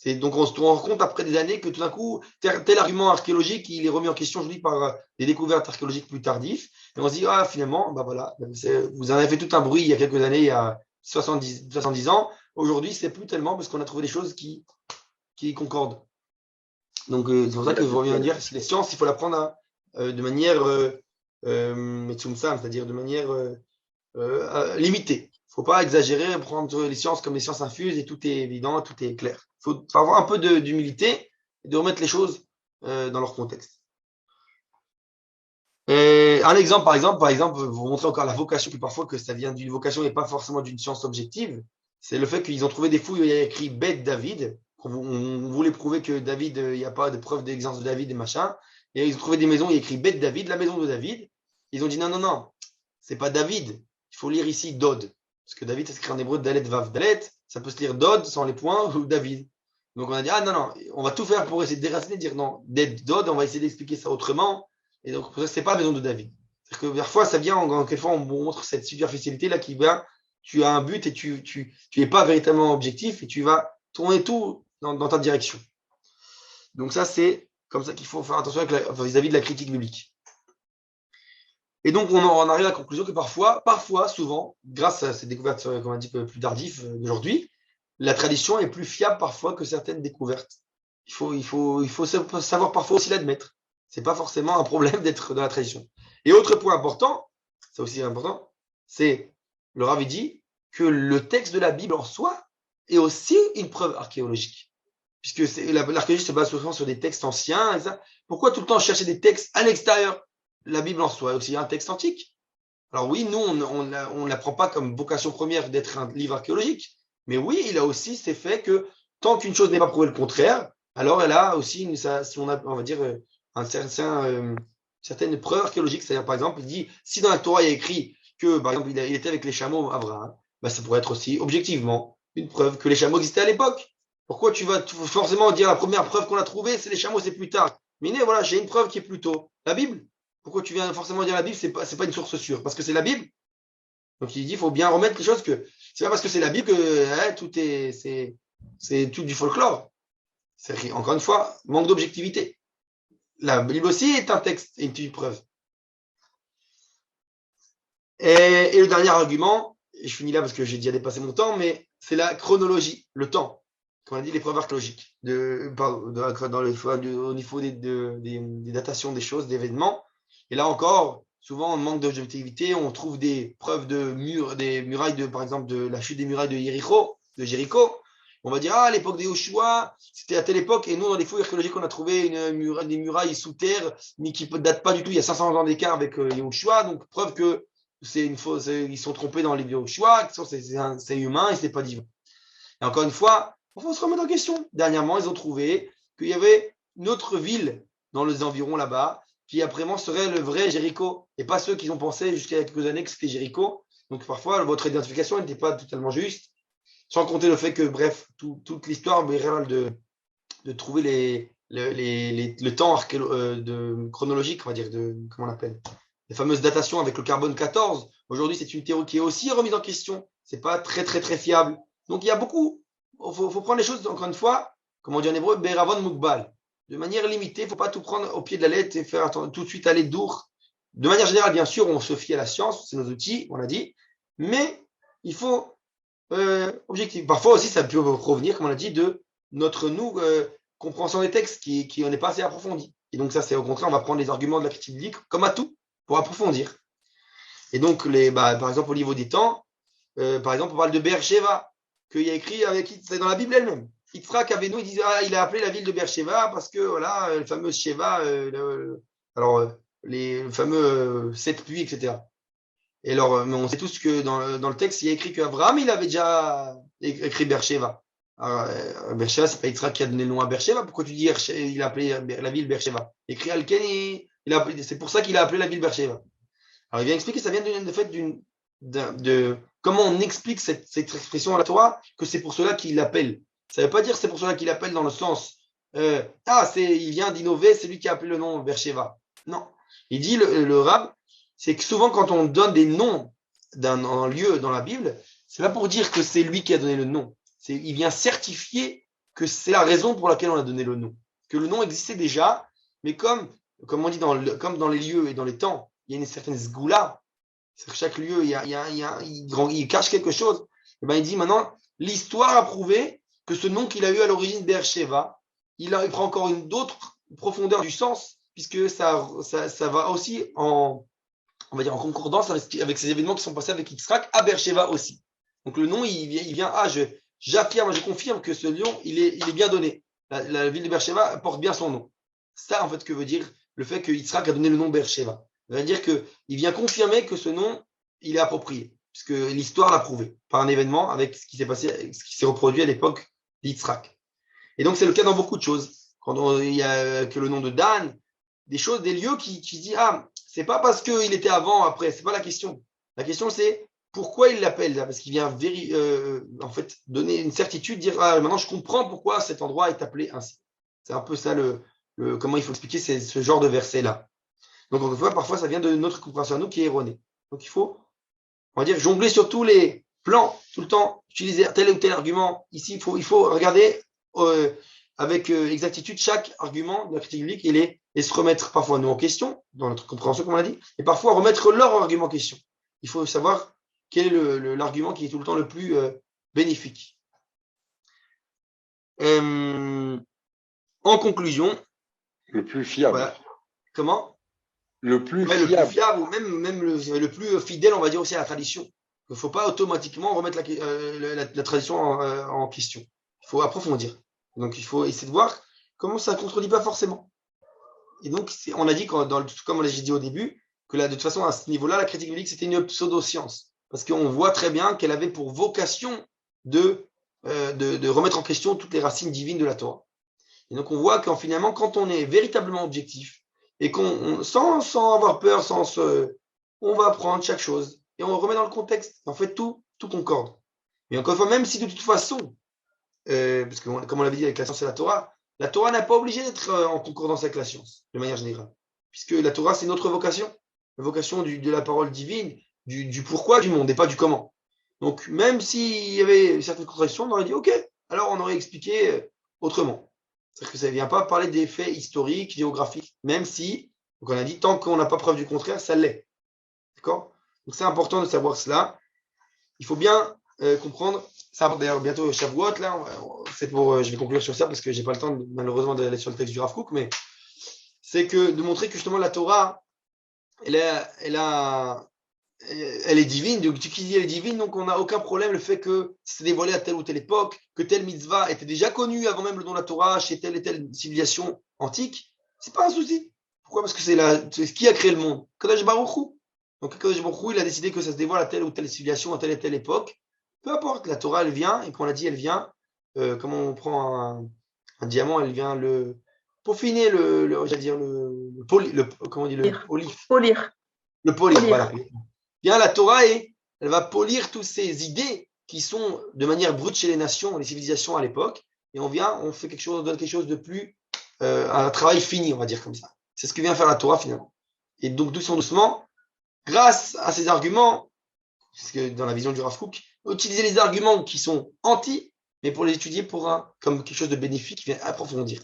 Donc on se rend compte après des années que tout d'un coup, tel argument archéologique, il est remis en question aujourd'hui par des découvertes archéologiques plus tardives. Et on se dit, finalement, voilà, vous en avez fait tout un bruit il y a quelques années, il y a 70 ans. Aujourd'hui, c'est plus tellement parce qu'on a trouvé des choses qui concordent. Donc c'est pour ça que je reviens à dire, les sciences, il faut l'apprendre de manière c'est-à-dire de manière limitée. Il ne faut pas exagérer, prendre les sciences comme des sciences infuses et tout est évident, tout est clair. Il faut avoir un peu d'humilité et de remettre les choses dans leur contexte. Un exemple, par exemple, vous montrer encore la vocation, que parfois que ça vient d'une vocation et pas forcément d'une science objective, c'est le fait qu'ils ont trouvé des fouilles où il y a écrit Beth David. On voulait prouver que David, il n'y a pas de preuve d'existence de David et machin. Et ils ont trouvé des maisons où il y a écrit Beth David, la maison de David. Ils ont dit non, c'est pas David. Il faut lire ici Dod. Parce que David, ça s'écrit en hébreu Dalet Vav Dalet. Ça peut se lire Dod sans les points ou David. Donc on a dit non, on va tout faire pour essayer de déraciner, dire non, Dod, on va essayer d'expliquer ça autrement. Et donc pour ça, c'est pas la maison de David. C'est-à-dire que parfois, ça vient, quelquefois, on montre cette superficialité là qui vient, tu as un but et tu es pas véritablement objectif et tu vas tourner tout dans ta direction. Donc ça, c'est comme ça qu'il faut faire attention vis-à-vis de la critique biblique. Et donc, on arrive à la conclusion que parfois, souvent, grâce à ces découvertes, comme on dit, plus tardives d'aujourd'hui, la tradition est plus fiable parfois que certaines découvertes. Il faut savoir parfois aussi l'admettre. C'est pas forcément un problème d'être dans la tradition. Et autre point important, c'est aussi important, c'est le Rav dit que le texte de la Bible en soi est aussi une preuve archéologique. Puisque l'archéologie se base souvent sur des textes anciens. Et ça. Pourquoi tout le temps chercher des textes à l'extérieur? La Bible en soi est aussi un texte antique. Alors oui, nous, on ne l'apprend pas comme vocation première d'être un livre archéologique. Mais oui, il a aussi cet effet que tant qu'une chose n'est pas prouvée le contraire, alors elle a aussi, on va dire, certaines preuves archéologiques. C'est-à-dire, par exemple, il dit, si dans la Torah il y a écrit que, par exemple, il était avec les chameaux Abraham, bah, ça pourrait être aussi objectivement une preuve que les chameaux existaient à l'époque. Pourquoi tu vas forcément dire la première preuve qu'on a trouvée, c'est les chameaux, c'est plus tard. Mais voilà, j'ai une preuve qui est plus tôt. La Bible. Pourquoi tu viens forcément dire la Bible, c'est pas une source sûre, parce que c'est la Bible. Donc il dit, il faut bien remettre les choses que c'est pas parce que c'est la Bible que c'est tout du folklore. C'est encore une fois manque d'objectivité. La Bible aussi est un texte et une preuve. Et le dernier argument, et je finis là parce que j'ai déjà dépassé mon temps, mais c'est la chronologie, le temps. Comme on a dit, les preuves archéologiques, au niveau des datations des choses, d'événements. Et là encore, souvent, on manque d'objectivité. On trouve des preuves des murailles, par exemple, de la chute des murailles de Jéricho. On va dire, à l'époque des Yoshua, c'était à telle époque. Et nous, dans les fouilles archéologiques, on a trouvé des murailles sous terre, mais qui ne datent pas du tout. Il y a 500 ans d'écart avec les Yoshua. Donc, preuve que c'est une fausse, ils sont trompés dans les Yoshua. C'est humain et c'est pas divin. Et encore une fois, il faut se remettre en question. Dernièrement, ils ont trouvé qu'il y avait une autre ville dans les environs là-bas qui après serait le vrai Jéricho et pas ceux qui ont pensé jusqu'à il y a quelques années que c'était Jéricho. Donc parfois, votre identification n'était pas totalement juste. Sans compter le fait que, bref, toute l'histoire de trouver le temps chronologique, on va dire, comment on appelle, les fameuses datations avec le carbone 14. Aujourd'hui, c'est une théorie qui est aussi remise en question. C'est pas très, très, très fiable. Donc il y a beaucoup. Il faut prendre les choses, encore une fois, comme on dit en hébreu, Beravon Mukbal. De manière limitée, il ne faut pas tout prendre au pied de la lettre et faire tout de suite aller d'our. De manière générale, bien sûr, on se fie à la science, c'est nos outils, on l'a dit, mais il faut objectif. Parfois aussi, ça peut provenir, comme on l'a dit, de notre compréhension des textes qui n'est pas assez approfondie. Et donc ça, c'est au contraire, on va prendre les arguments de la critique biblique, comme à tout, pour approfondir. Et donc, par exemple, au niveau des temps, par exemple, on parle de Beersheba, qu'il y a écrit c'est dans la Bible elle-même. Yitzhak Avenu, il a appelé la ville de Beersheba parce que voilà, le fameux Sheva, les fameux 7 pluies, etc. Et alors, mais on sait tous que dans le texte, il y a écrit qu'Abraham, il avait déjà écrit Beersheba. Beersheba, c'est pas Yitzhak qui a donné le nom à Beersheba. Pourquoi tu dis il a appelé la ville Beersheba? Écrit Alken, c'est pour ça qu'il a appelé la ville Beersheba. Alors, il vient expliquer, ça vient du fait de comment on explique cette expression à la Torah, que c'est pour cela qu'il l'appelle. Ça ne veut pas dire que c'est pour cela qu'il l'appelle dans le sens il vient d'innover, c'est lui qui a appelé le nom Beersheba. Non. Il dit, le Rab, c'est que souvent quand on donne des noms d'un lieu dans la Bible, c'est pas pour dire que c'est lui qui a donné le nom. Il vient certifier que c'est la raison pour laquelle on a donné le nom. Que le nom existait déjà, mais comme on dit, comme dans les lieux et dans les temps, il y a une certaine sgoula. Chaque lieu, il cache quelque chose. Et ben, il dit maintenant, l'histoire a prouvé que ce nom qu'il a eu à l'origine Beersheba, il prend encore une autre profondeur du sens, puisque ça va aussi on va dire en concordance avec ces événements qui sont passés avec Yitzhak à Beersheba aussi. Donc le nom, il vient j'affirme, je confirme que ce nom, il est bien donné. La ville de Beersheba porte bien son nom. Ça, en fait, que veut dire le fait que Yitzhak a donné le nom Beersheba. Ça veut dire qu'il vient confirmer que ce nom, il est approprié, puisque l'histoire l'a prouvé par un événement avec ce qui s'est passé, ce qui s'est reproduit à l'époque d'Yitzhak. Et donc, c'est le cas dans beaucoup de choses. Quand il y a que le nom de Dan, des choses, des lieux qui disent, c'est pas parce qu'il était avant, après, c'est pas la question. La question, c'est pourquoi il l'appelle là, parce qu'il vient en fait donner une certitude, dire, maintenant je comprends pourquoi cet endroit est appelé ainsi. C'est un peu ça comment il faut expliquer ce genre de verset-là. Donc, on voit parfois, ça vient de notre compréhension à nous qui est erronée. Donc, il faut, on va dire, jongler sur tous les plans, tout le temps, utiliser tel ou tel argument. Ici, il faut regarder avec exactitude chaque argument de la critique biblique et les et se remettre parfois nous en question, dans notre compréhension, comme on l'a dit, et parfois remettre leur argument en question. Il faut savoir quel est l'argument qui est tout le temps le plus bénéfique. En conclusion, le plus fiable. Voilà. Comment? Le plus ouais, fiable. Le plus fiable, ou même le plus fidèle, on va dire aussi à la tradition. Il ne faut pas automatiquement remettre la tradition en question. Il faut approfondir. Donc, il faut essayer de voir comment ça ne contredit pas forcément. Et donc, on a dit, comme j'ai dit au début, que là, de toute façon, à ce niveau-là, la critique biblique, c'était une pseudo-science. Parce qu'on voit très bien qu'elle avait pour vocation de remettre en question toutes les racines divines de la Torah. Et donc, on voit qu'en finalement, quand on est véritablement objectif, et sans avoir peur, on va apprendre chaque chose, et on le remet dans le contexte. En fait, tout concorde. Mais encore une fois, même si de toute façon, parce que comme on l'avait dit avec la science et la Torah n'est pas obligée d'être en concordance avec la science, de manière générale. Puisque la Torah, c'est notre vocation, la vocation de la parole divine, du pourquoi du monde et pas du comment. Donc, même s'il y avait certaines contradictions, on aurait dit, OK, alors on aurait expliqué autrement. C'est-à-dire que ça ne vient pas parler des faits historiques, géographiques, même si, donc on a dit, tant qu'on n'a pas preuve du contraire, ça l'est. D'accord? Donc, c'est important de savoir cela. Il faut bien comprendre. Ça va d'ailleurs bientôt Shavuot, là. Je vais conclure sur ça parce que je n'ai pas le temps, malheureusement, d'aller sur le texte du Rav Kook, mais c'est que de montrer que justement la Torah, elle est divine. Donc, qui dit elle est divine, donc on n'a aucun problème le fait que c'est dévoilé à telle ou telle époque, que telle mitzvah était déjà connue avant même le don de la Torah chez telle et telle civilisation antique. C'est pas un souci. Pourquoi? Parce que c'est qui a créé le monde? Kadosh Baruch Hu. Donc, Kadosh Baruch Hu, il a décidé que ça se dévoile à telle ou telle civilisation, à telle et telle époque. Peu importe, la Torah, elle vient, et qu'on l'a dit, elle vient, comme on prend un diamant, elle vient le peaufiner, comment on dit, Polir. Le polir, voilà. Bien, la Torah, elle va polir toutes ces idées qui sont de manière brute chez les nations, les civilisations à l'époque, et on fait donne quelque chose de plus, un travail fini, on va dire comme ça. C'est ce que vient faire la Torah finalement. Et donc, doucement, grâce à ces arguments, parce que dans la vision du Rav Kook, utiliser les arguments qui sont anti, mais pour les étudier comme quelque chose de bénéfique qui vient approfondir.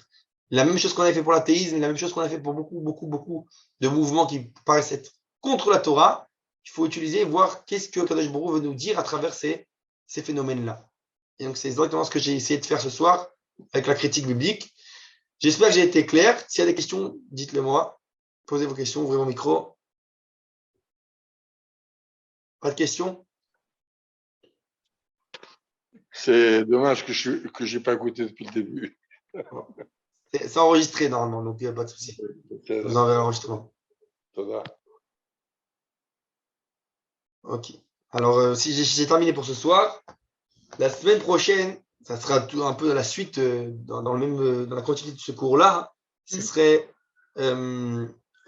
La même chose qu'on a fait pour l'athéisme, la même chose qu'on a fait pour beaucoup de mouvements qui paraissent être contre la Torah. Il faut utiliser et voir qu'est-ce que Kadosh Baruch Hu veut nous dire à travers ces phénomènes-là. Et donc, c'est exactement ce que j'ai essayé de faire ce soir avec la critique biblique. J'espère que j'ai été clair. S'il y a des questions, dites-le moi. Posez vos questions, ouvrez vos micros. Pas de questions? C'est dommage que je n'ai pas goûté depuis le début. C'est enregistré normalement, donc il n'y a pas de souci. Je vous enverrai l'enregistrement. Ok. Alors, si j'ai terminé pour ce soir, la semaine prochaine, ça sera un peu la suite dans la continuité de ce cours-là. Ce serait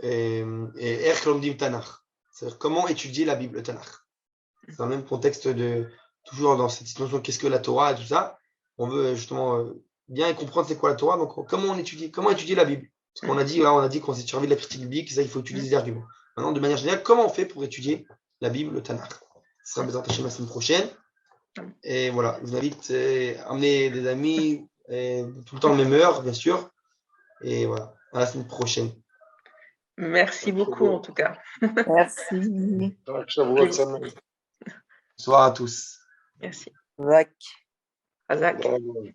Erch Lomdim Tanakh. C'est-à-dire comment étudier la Bible, le Tanakh. C'est dans le même contexte toujours dans cette situation, qu'est-ce que la Torah et tout ça. On veut justement bien comprendre c'est quoi la Torah. Donc, comment étudier la Bible? Parce qu'on a dit qu'on s'est servi de la critique biblique, ça, il faut utiliser des arguments. Maintenant, de manière générale, comment on fait pour étudier la Bible, le Tanakh? Ce sera Bezrat Hashem la semaine prochaine. Et voilà, je vous invite à amener des amis, tout le temps même heure, bien sûr. Et voilà, à la semaine prochaine. Merci beaucoup, en tout cas. Merci. Bonsoir à tous. Merci. Zach. Razak. Bravo.